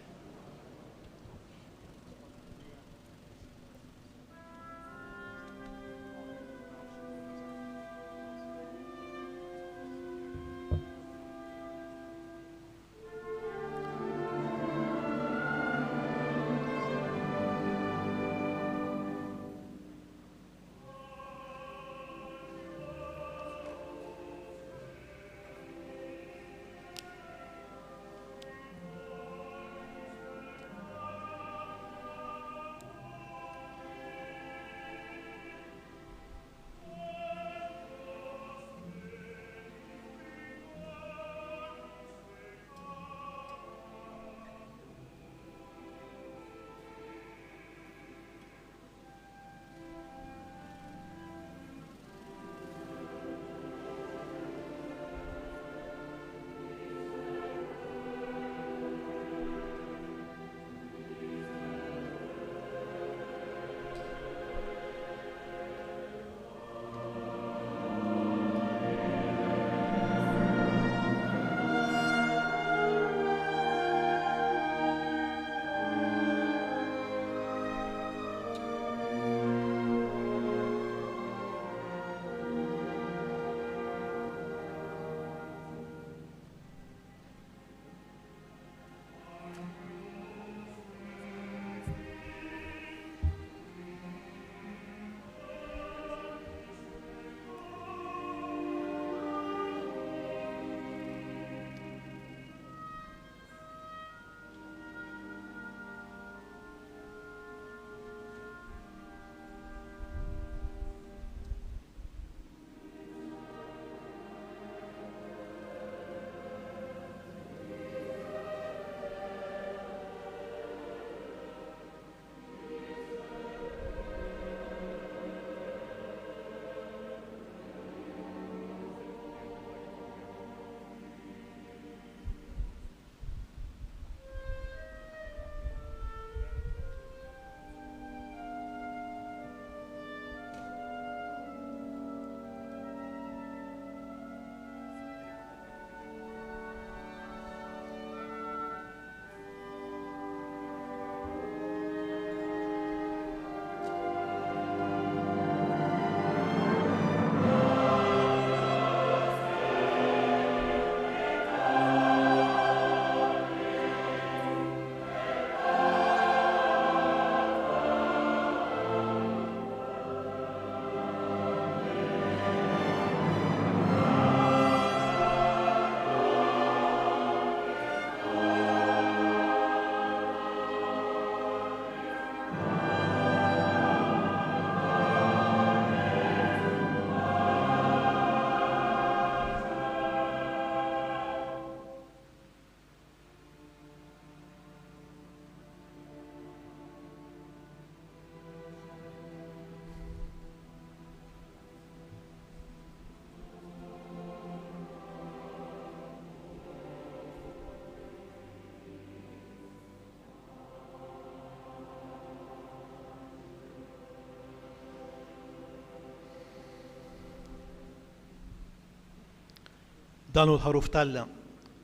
danu l-ħaruf Talla,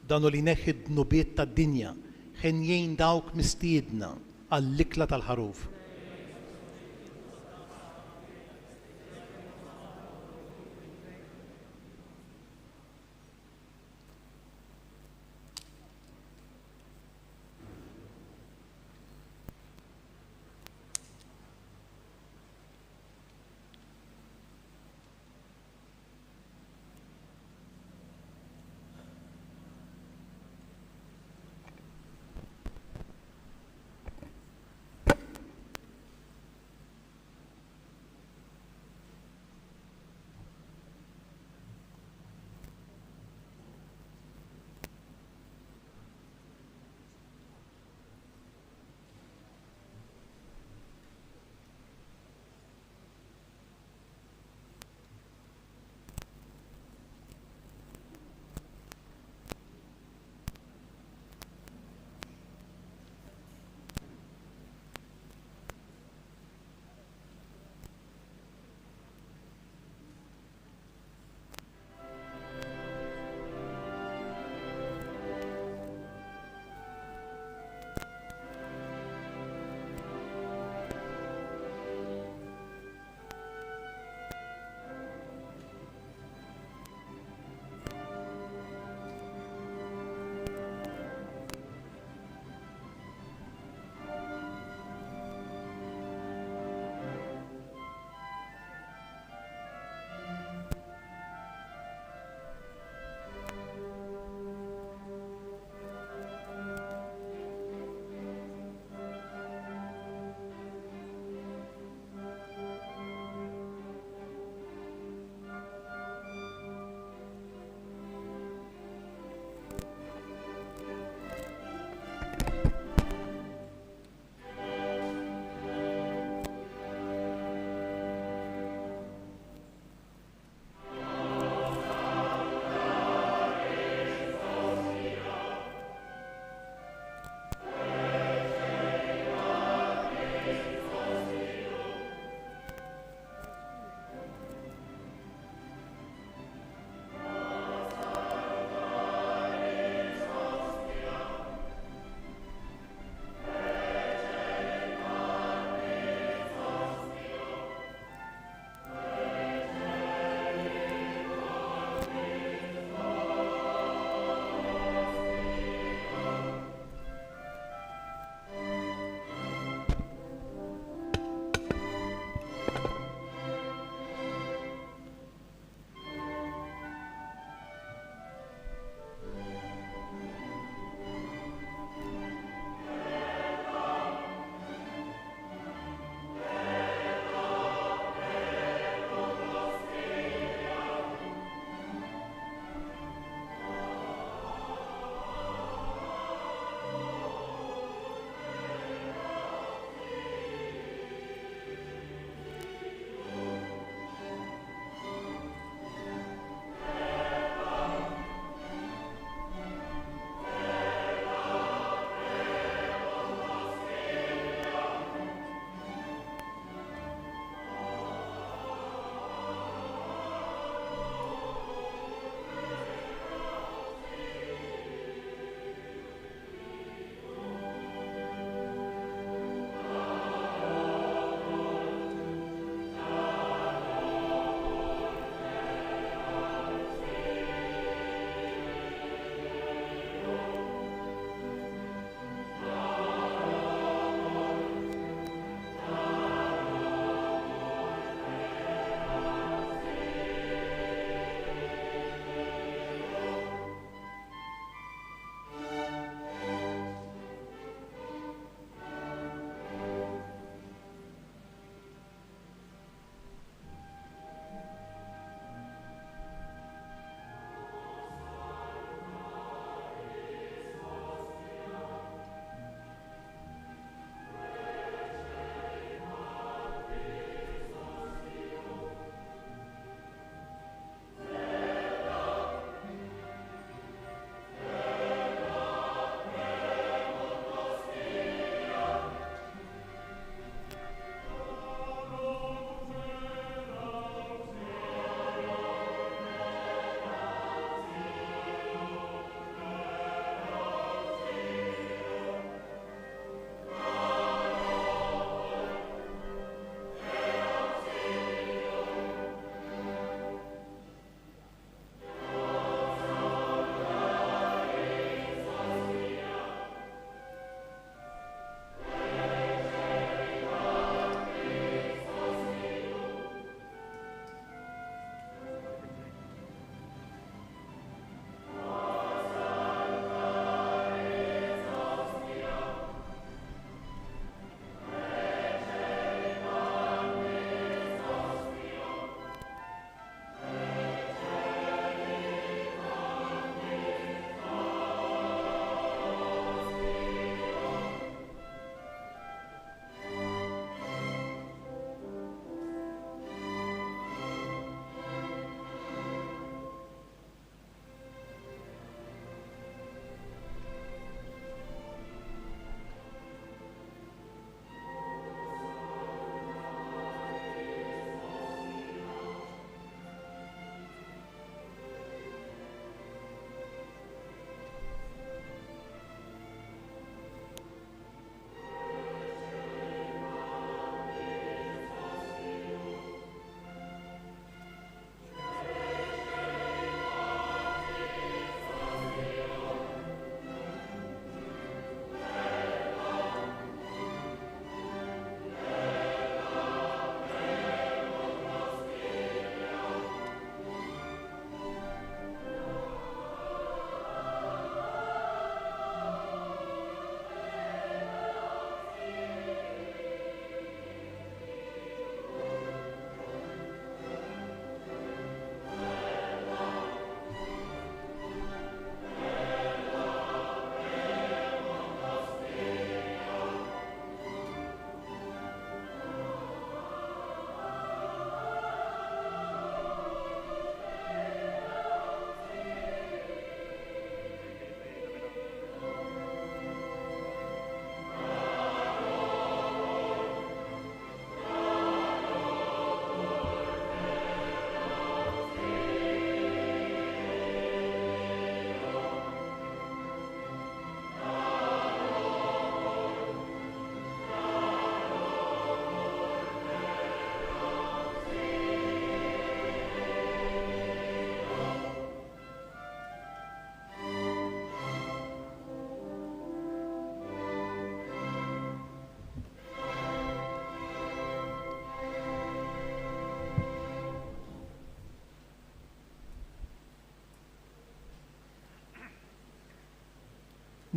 danu li neħid nubiet tad-dinja, ħenjejn dawk mistiedna għall-ikla tal-ħaruf.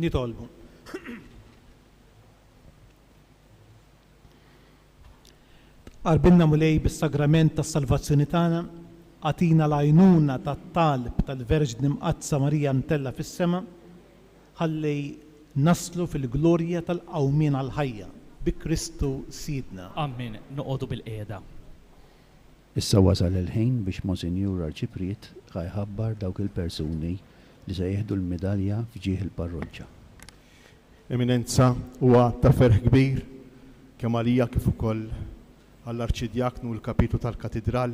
nitolbu. Qarbilna mulej bis-sagrament tas-salvazzjoni tagħna, għatina l-għajnuna tat-talb tal-Verġni Mqazza Marija mtella fis-sema, ħalli naslu fil-glorja tal-qawmien għal-ħajja bi Kristu Sidna. Amin. Noqogħdu bil-qiegħda. Issa wasal il-ħin biex Monsinjur Arċipriet ħajħabbar dawk il-persuni li se jieħdu l-medalja fġieħ il-parroċċa. Eminenza, huwa ta' ferħ kbir kemm għalija kif ukoll għall-Arċidjaknu u l-Kapitu tal-Katedral,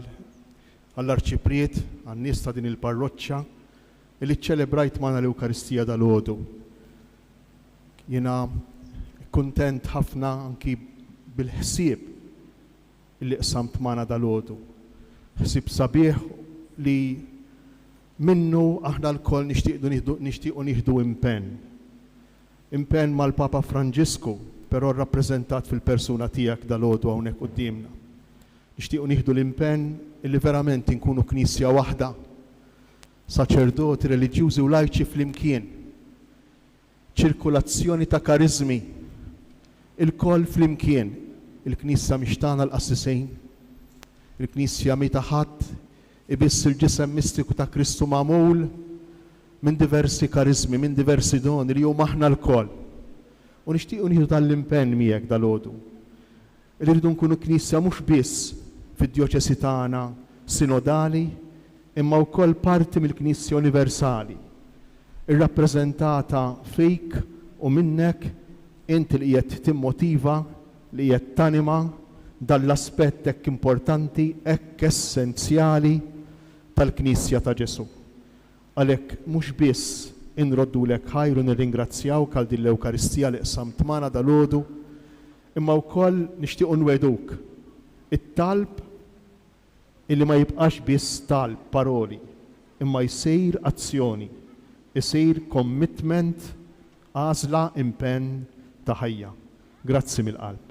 għall-Arċipriet, għan-nies ta' din il-parroċċa li ċċelebrajt magħna l-Ewkaristija dal-għodu. Jiena kuntent ħafna anki bil-ħsieb illi qsamt magħna dal-għodu. Ħsieb sabiħ li minnu aħna l-koll nixtiequ nieħdu impenn. Impenn mal-Papa Franġisku, però rrappreżentat fil-persuna tiegħek dal-għodu hawnhekk qudiemna. Nixtiequ nieħdu l-impenn illi verament inkunu knisja waħda, saċerdoti reliġjużi u lajċi flimkien, ċirkulazzjoni ta' karizmi, il-koll flimkien, il-Knisja mixtana l-qassisejn, il-Knisja mi taħat ibiss il-ġisem mistiku ta' Kristu magħmul minn diversi karizmi, minn diversi doni li huma aħna l-koll. U nixtiequ nieħdu tal-impenn miegħek dal-għodu. Irridu nkunu knisja mhux biss fid-djoċesi tagħna sinodali, imma wkoll parti mill-Knisja Universali, irrappreżentata fik u minnek inti li qiegħed timmotiva, li qiegħed tanima dall-aspett hekk importanti, hekk essenzjali tal-Knisja ta' Ġesu. Għalhekk mhux biss inroddulek ħajru nirringrazzjawk għal din l-Ewkaristija li qsamt magħna dal-għodu, imma wkoll nixtiequ nweduk it-talb illi ma jibqax biss talb paroli, imma jsir azzjoni, jsir commitment, għażla impenn ta' ħajja. Grazzi mill-qalb.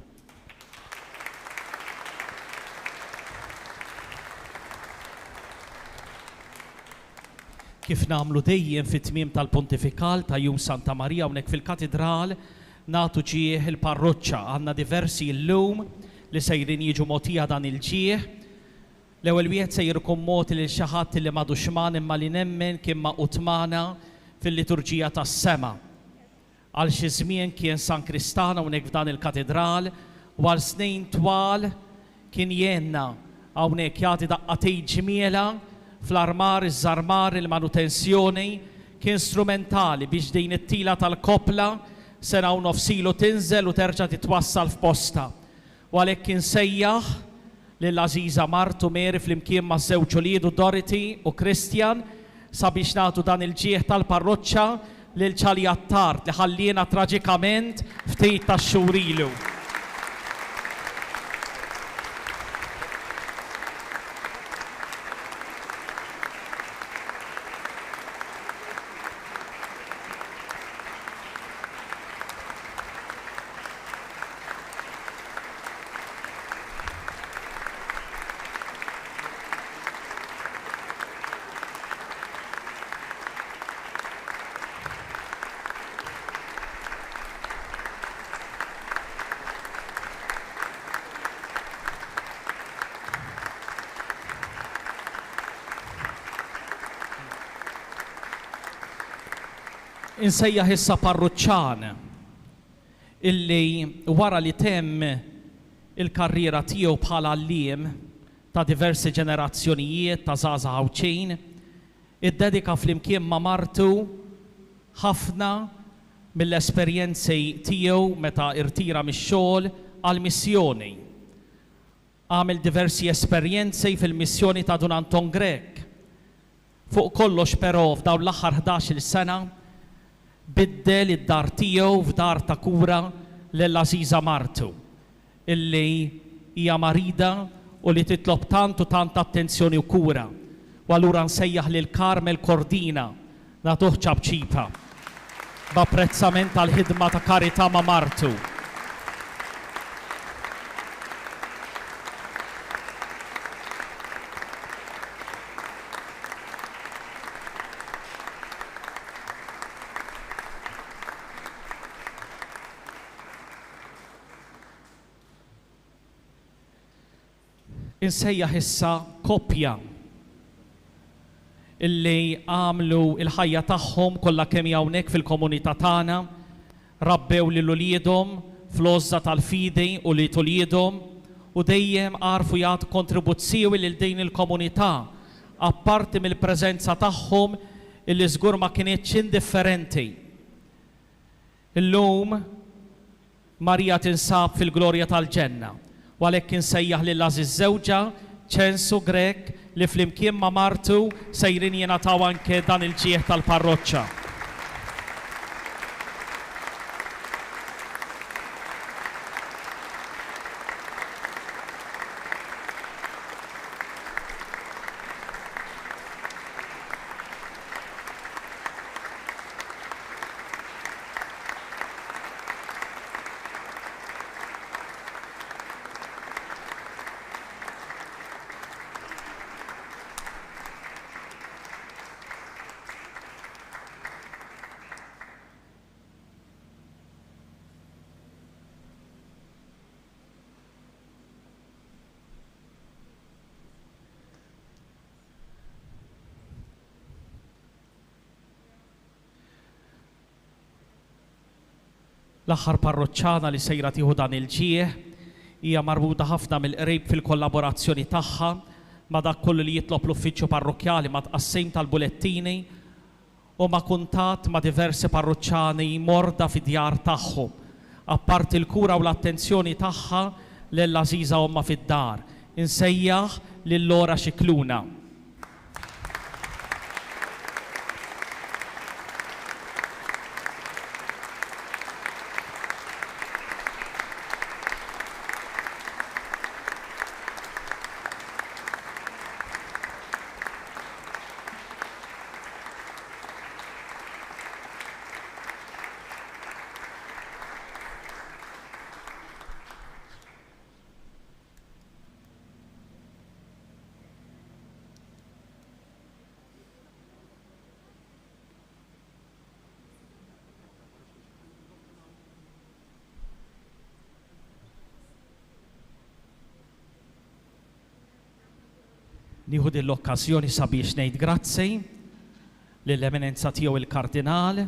Kif nagħmlu dejjem fit-tmiem tal-Pontifikal ta' Jum Santa Marija hawnhekk fil-Katedral, nagħtu ġieħ il-parroċċa. Għandna diversi llum li sejrin jiġu mogħtija dan il-ġieħ. L-ewwel wieħed se jkun mogħti lil xi ħadd li m'għadux magħna imma li nemmen kien maqut magħna fil-liturġija tas-sema. Għal xi żmien kien San Kristana hawnhekk f'dan il-Katedral u għal snin twal kien jenna hawnhekk jagħti daqqatej ġmiela fl-armar, iż-żarmar, il-manutenzjoni, kien strumentali biex din it-tila tal-kopla sena u nofsilu tinżel u terġa' titwassal f'posta. U għalhekk kien sejjaħ lill-Aziza Martu Meri flimkien ma' żewġ uliedu Dorothy u Christian sabiex nagħtu dan il-ġieħ tal-parroċċa lil Ċalija Tart li ħalliena traġikament ftit tax-xhur ilu. Insejjaħ issa parruċċan illi wara li temm il-karriera tiegħu bħala għalliem ta' diversi ġenerazzjonijiet ta' żgħażagħ ħawċin, iddedika flimkien ma' martu ħafna mill-esperjenzi tiegħu meta irtira mix-xogħol għall missjoni. Għamel diversi esperjenzi fil-missjoni ta' Dun Anton Grek. Fuq kollox però f'dawn l-aħħar 11-il sena biddel id-dar tiegħu f'dar ta' kura lill-Aziza Martu, illi hija marida u li titlob tant u tant attenzjoni u kura. U allura nsejjaħ lil Carmel Cordina nagħtuh ċabċipa b'apprezzament tal-ħidma ta' karità ma' Martu. insejjaħ issa koppja illi għamlu il-ħajja tagħhom kollha kemm hawnhekk fil-komunità tagħna, rabbew lil uliedhom fl-għożża tal-fidi u li tulidhom u dejjem għarfu jagħtu kontribuzzjoni lil din il-komunità apparti mill-preżenza tagħhom illi żgur ma kienitx indifferenti. Illum Marija tinsab fil-glorja tal-ġenna u għalhekk insejjaħ lil għażiż żewġa Censu Grek li flimkien ma' martu sejrin jingħataw anke dan il-ġieħ tal-parroċċa. L-aħħar parroċċana li sejra tieħu dan il-ġieħ hija marbuta ħafna mill-qrib fil-kollaborazzjoni tagħha ma' dak kollu li jitlob l-uffiċċju parrokkjali ma' tqassim tal-bulettini u ma' kuntatt ma' diversi parroċċani morda fid-djar tagħhom. Apparti l-kura u l-attenzjoni tagħha lill-għażiża omma fid-dar. Insejjaħ lil Lora Xikluna. Nieħu din l-okkażjoni sabiex ngħid grazzi lill-eminenza tiegħu il-Kardinal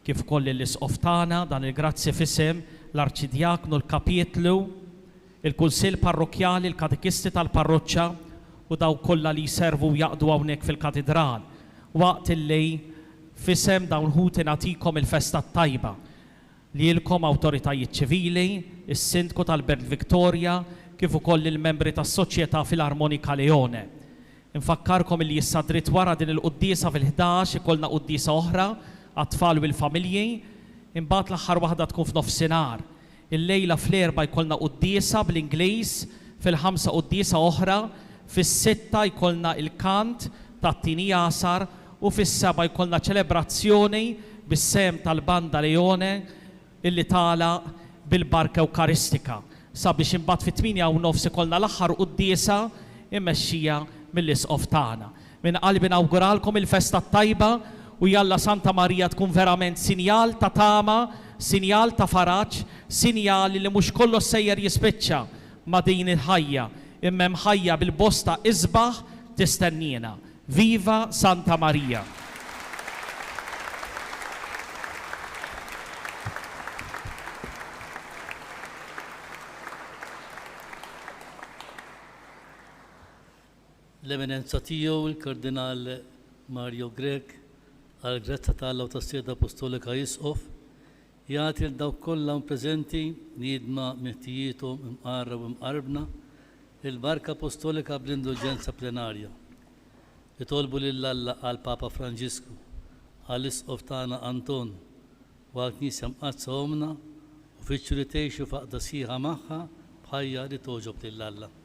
kif ukoll lill-Isqof tagħna dan il-grazzi f'isem l-Arċidjaknu l-Kapietlu, il-Kunsill Parrokkjali, il-Katekisti tal-Parroċċa u daw kollha li jservu jaqdu hawnhekk fil-Katedral. Waqt illi f'isem dawn ħuti nagħtikom il-festa tajba li lkom awtoritajiet ċivili, is-Sindku tal-Belt Victoria kif ukoll il-membri tas-Soċjetà Filarmonika Leone. Infakkarkom li issa dritt wara din il-quddiesa fil-11 ikollna quddiesa oħra għat-tfal u l-familji, imbagħad l-aħħar waħda tkun f'nofsinhar. Il-lejla fl-4 jkollna quddiesa bl-Ingliż, fil-5 quddiesa oħra, fis-6 jkollna il-kant tat-tieni Jasar u fis-7 jkollna ċelebrazzjoni bis-sem tal-Banda Leone illi tala bil-barka Ewkaristika. Sabiex imbagħad fit-8 ikollna l-aħħar quddiesa immexxija mill-Isqof tagħna. Minn qalbi nawguralkom il-festa tajba u jalla Santa Marija tkun verament sinjal ta' tama, sinjal ta' faraġġ, sinjal li mhux kollox sejjer jispiċċa ma' din il-ħajja, imma hemm ħajja bil-bosta isbaħ tistennina. Viva Santa Marija! L-eminenza tiegħu il-Kardinal Mario Grek għal grazza tal-Law tas-Sede Apostolika Isqof jagħti l dawk kollha preżenti niedma meħtijietom imqarra u mqarbna il-barka apostolika bl-indulġenza plenarja. Itolbu lill-Alla għal Papa Franġisku, għal Isqof tagħna Anton u għal Knisja mqazza omna u fiċċu li tgħixu faqda sieħa magħha bħajja li toġob lill-Alla.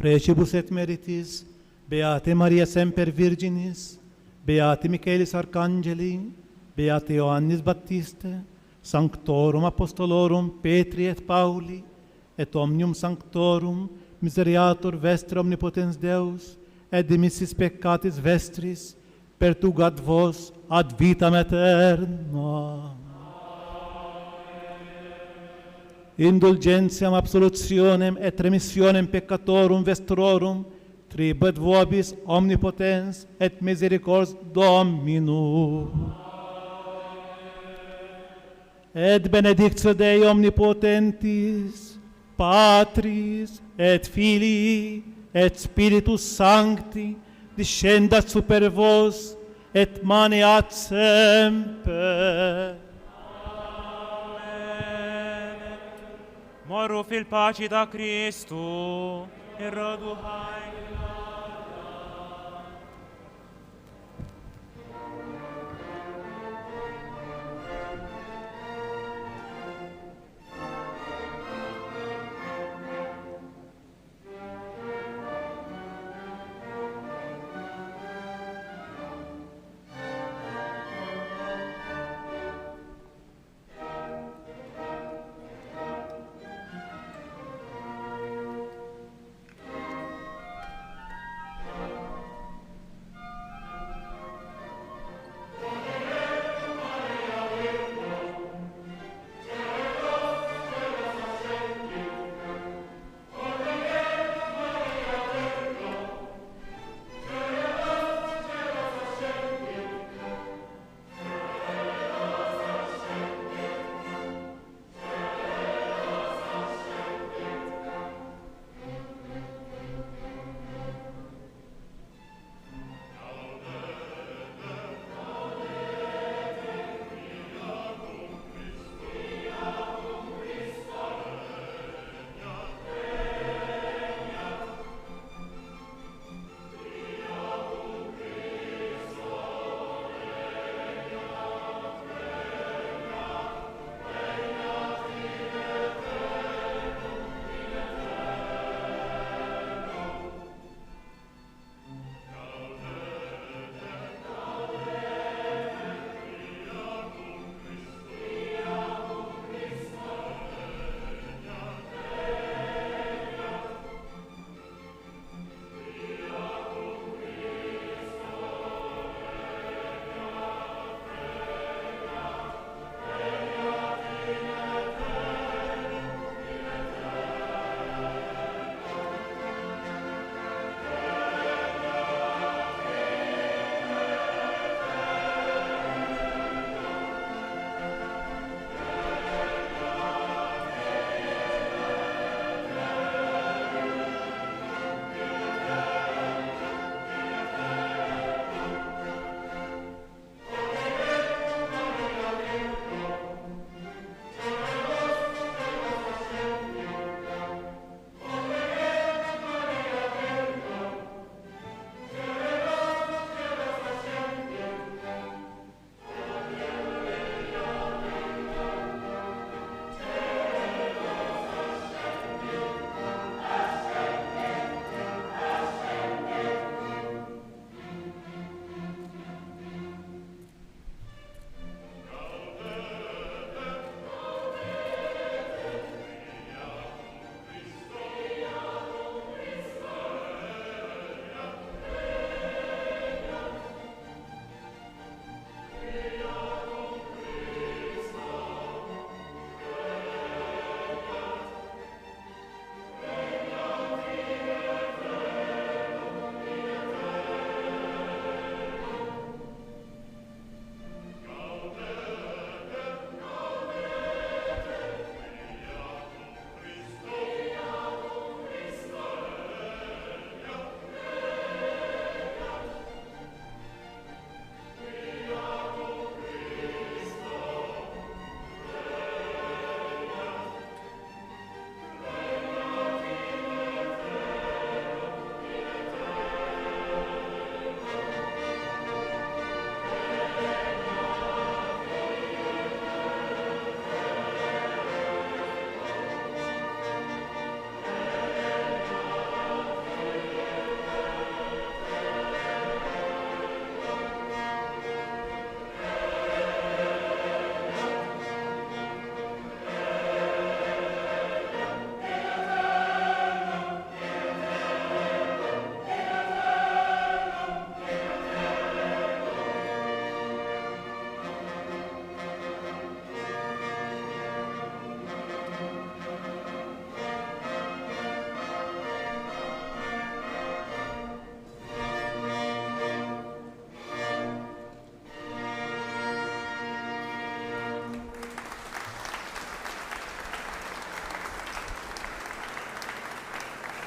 Precibus et meritis, Beate Maria Semper Virginis, Beate Michaelis Arcangeli, Beate Ioannis Baptiste, Sanctorum Apostolorum Petri et Pauli, et omnium Sanctorum Miseriatur Vestra Omnipotens Deus, et dimissis peccatis vestris, pertugat vos ad vitam aeterna. indulgentiam absolutionem et remissionem peccatorum vestrorum, tribet vobis omnipotens et misericords Domino. Et benedictio Dei omnipotentis, Patris et Filii et Spiritus Sancti, discendat super vos et maneat semper. Morru fil-paċi ta' Kristu, irrodu ħaj.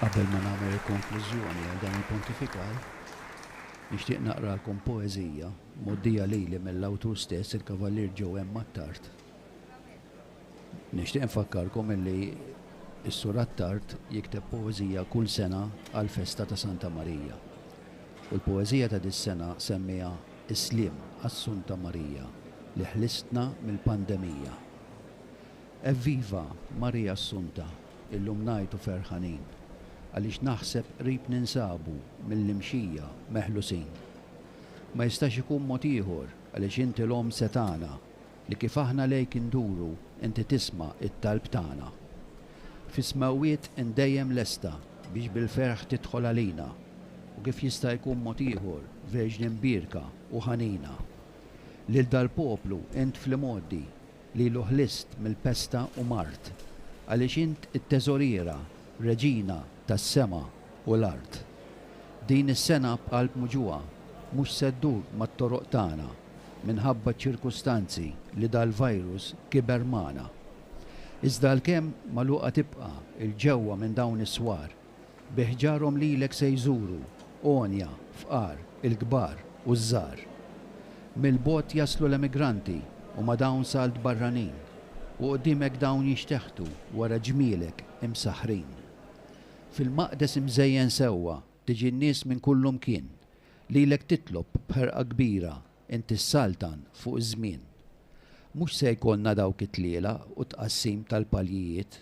Qabel ma nagħmel il-konklużjoni għal dan il-pontifikal, nixtieq naqralkom poeżija moddija lili mill-awtur stess il-Kavallier Ġewem Mattart. Nixtieq nfakkarkom illi s-Sur Attart jikteb poeżija kull sena għal festa ta' Santa Marija. U l-poeżija ta' dis-sena semmija Isliem għas-Sunta Marija li ħlistna mill-pandemija. Evviva Marija Assunta, illum ngħidu ferħanin, għaliex naħseb qrib ninsabu mill-imxija meħlusin. Ma jistax ikun mod ieħor għaliex inti l-om setana li kif aħna lejk induru inti tisma' it-talb tagħna. Fis-smawiet indejjem lesta biex bil-ferħ tidħol għalina u kif jista' jkun mod ieħor verġni mbirka u ħanina. Lil dal-poplu int fl-modi li l-ħlist mill-pesta u mart għaliex int it-teżoriera reġina tas-sema u l-art. Din is-sena b'qalb muġuwa mhux seddur mat-toroq tagħna minħabba ċirkustanzi li dal-virus kiber magħna. Iżda l-kemm magħluqa tibqa' il-ġewwa minn dawn is-swar biħġarhom lilek se jżuru onja, fqar, il-kbar u żżar. Mill-bot jaslu l-emigranti u ma dawn salt barranin u qudiemek dawn jixteħtu wara ġmielek imsaħħrin. Fil-maqdes imżejjen sewwa tiġi n-nies minn kullu mkien lilek titlob b'ħerqa kbira inti s-saltan fuq iż-żmien. Mhux se jkollna dawk it-tliela u tqassim tal-paljijiet,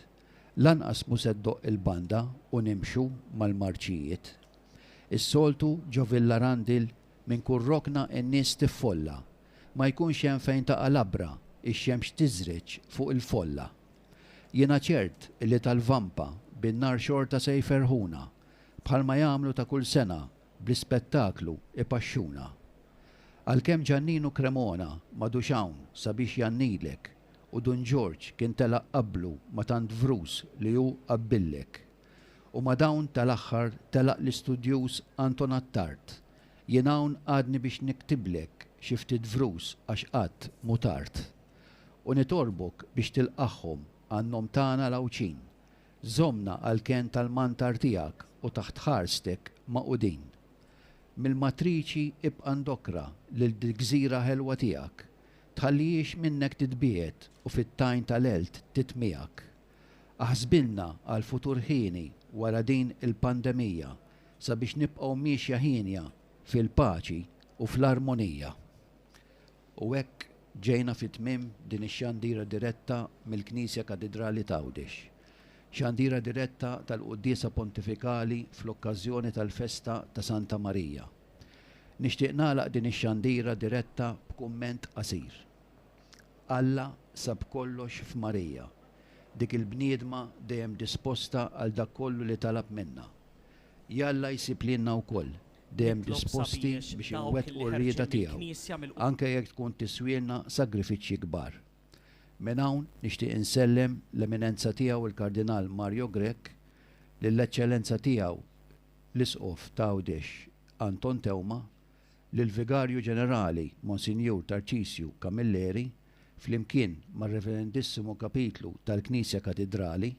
lanqas mhu se ddoqq il-banda u nimxu mal-marċijiet. Is-soltu ġo Villa Randil minn kull rokna n-nies tiffolla, ma jkunx hemm fejn taqa' labra ix-xemx tiżreġ fuq il-folla. Jiena ċert li tal-vampa bin-nar xorta se jferħuna, bħalma jagħmlu ta' kull sena bl-ispettaklu ipaxxuna. Għalkemm Ġanninu Cremona madu hawn sabiex jannilek u Dun George kien telaq qablu ma tant vrus li hu qabbillek. U ma dawn tal-aħħar telaq l-istudjuż Anton Attart. Jien hawn għadni biex niktiblek xi ftit vrus għax qatt mu tard. U nitorbok biex tilqaħħom għan-nom tagħna l-awċin. Żommna għal-ken tal-mantar tiegħek u taħt ħarstek maqudin. Mill-matriċi ibqa' ndokra lil dik-gżira ħelwa tiegħek, tħallihiex minnek titbiet u fit-tajn tal-elt titmiegħek. Aħsbilna għal futur ħieni wara din il-pandemija sabiex nibqgħu miexja ħinja fil-paċi u fl-armonija. U hekk ġejna fit-tmiem din ix-xandira diretta mill-Knisja Katedrali Tawdex. Xandira diretta tal-Quddiesa Pontifikali fl-okkażjoni tal-festa ta' Santa Marija. Nixtieq nagħlaq din ix-xandira diretta b'kumment qasir. Alla sab kollox f'Marija, dik il-bniedma dejjem disposta għal dak kollu li talab minna. Jalla jsib lilna wkoll dejjem disposti biex inwettqu r-rieda tiegħu, anke jekk tkun tiswielna sagrifiċċji kbar. Minn hawn nixtieq insellem l-eminenza tiegħu il-Kardinal Mario Grech, lill-eċċellenza tiegħu l-Isqof Tawdex Anton Tewma, lill-Vigarju Ġenerali Monsinjur Tarċisju Camilleri, flimkien mar-Reverendissimu Kapitlu tal-Knisja Katedrali,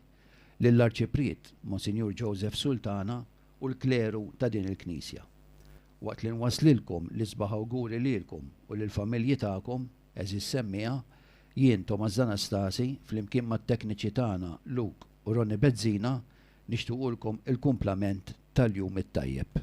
lill-Arċipriet Monsinjur Joseph Sultana u l-kleru ta' din il-Knisja. Waqt li nwaslilkom l-isbaħ awguri lilkom u lill-familji tagħkom eżis semmija, jien Tomas Anastasi flimkien mat-tekniċi tagħna Luke u Ronnie Bezzina nixtiequlkom il-kumplament tal-jum it-tajjeb.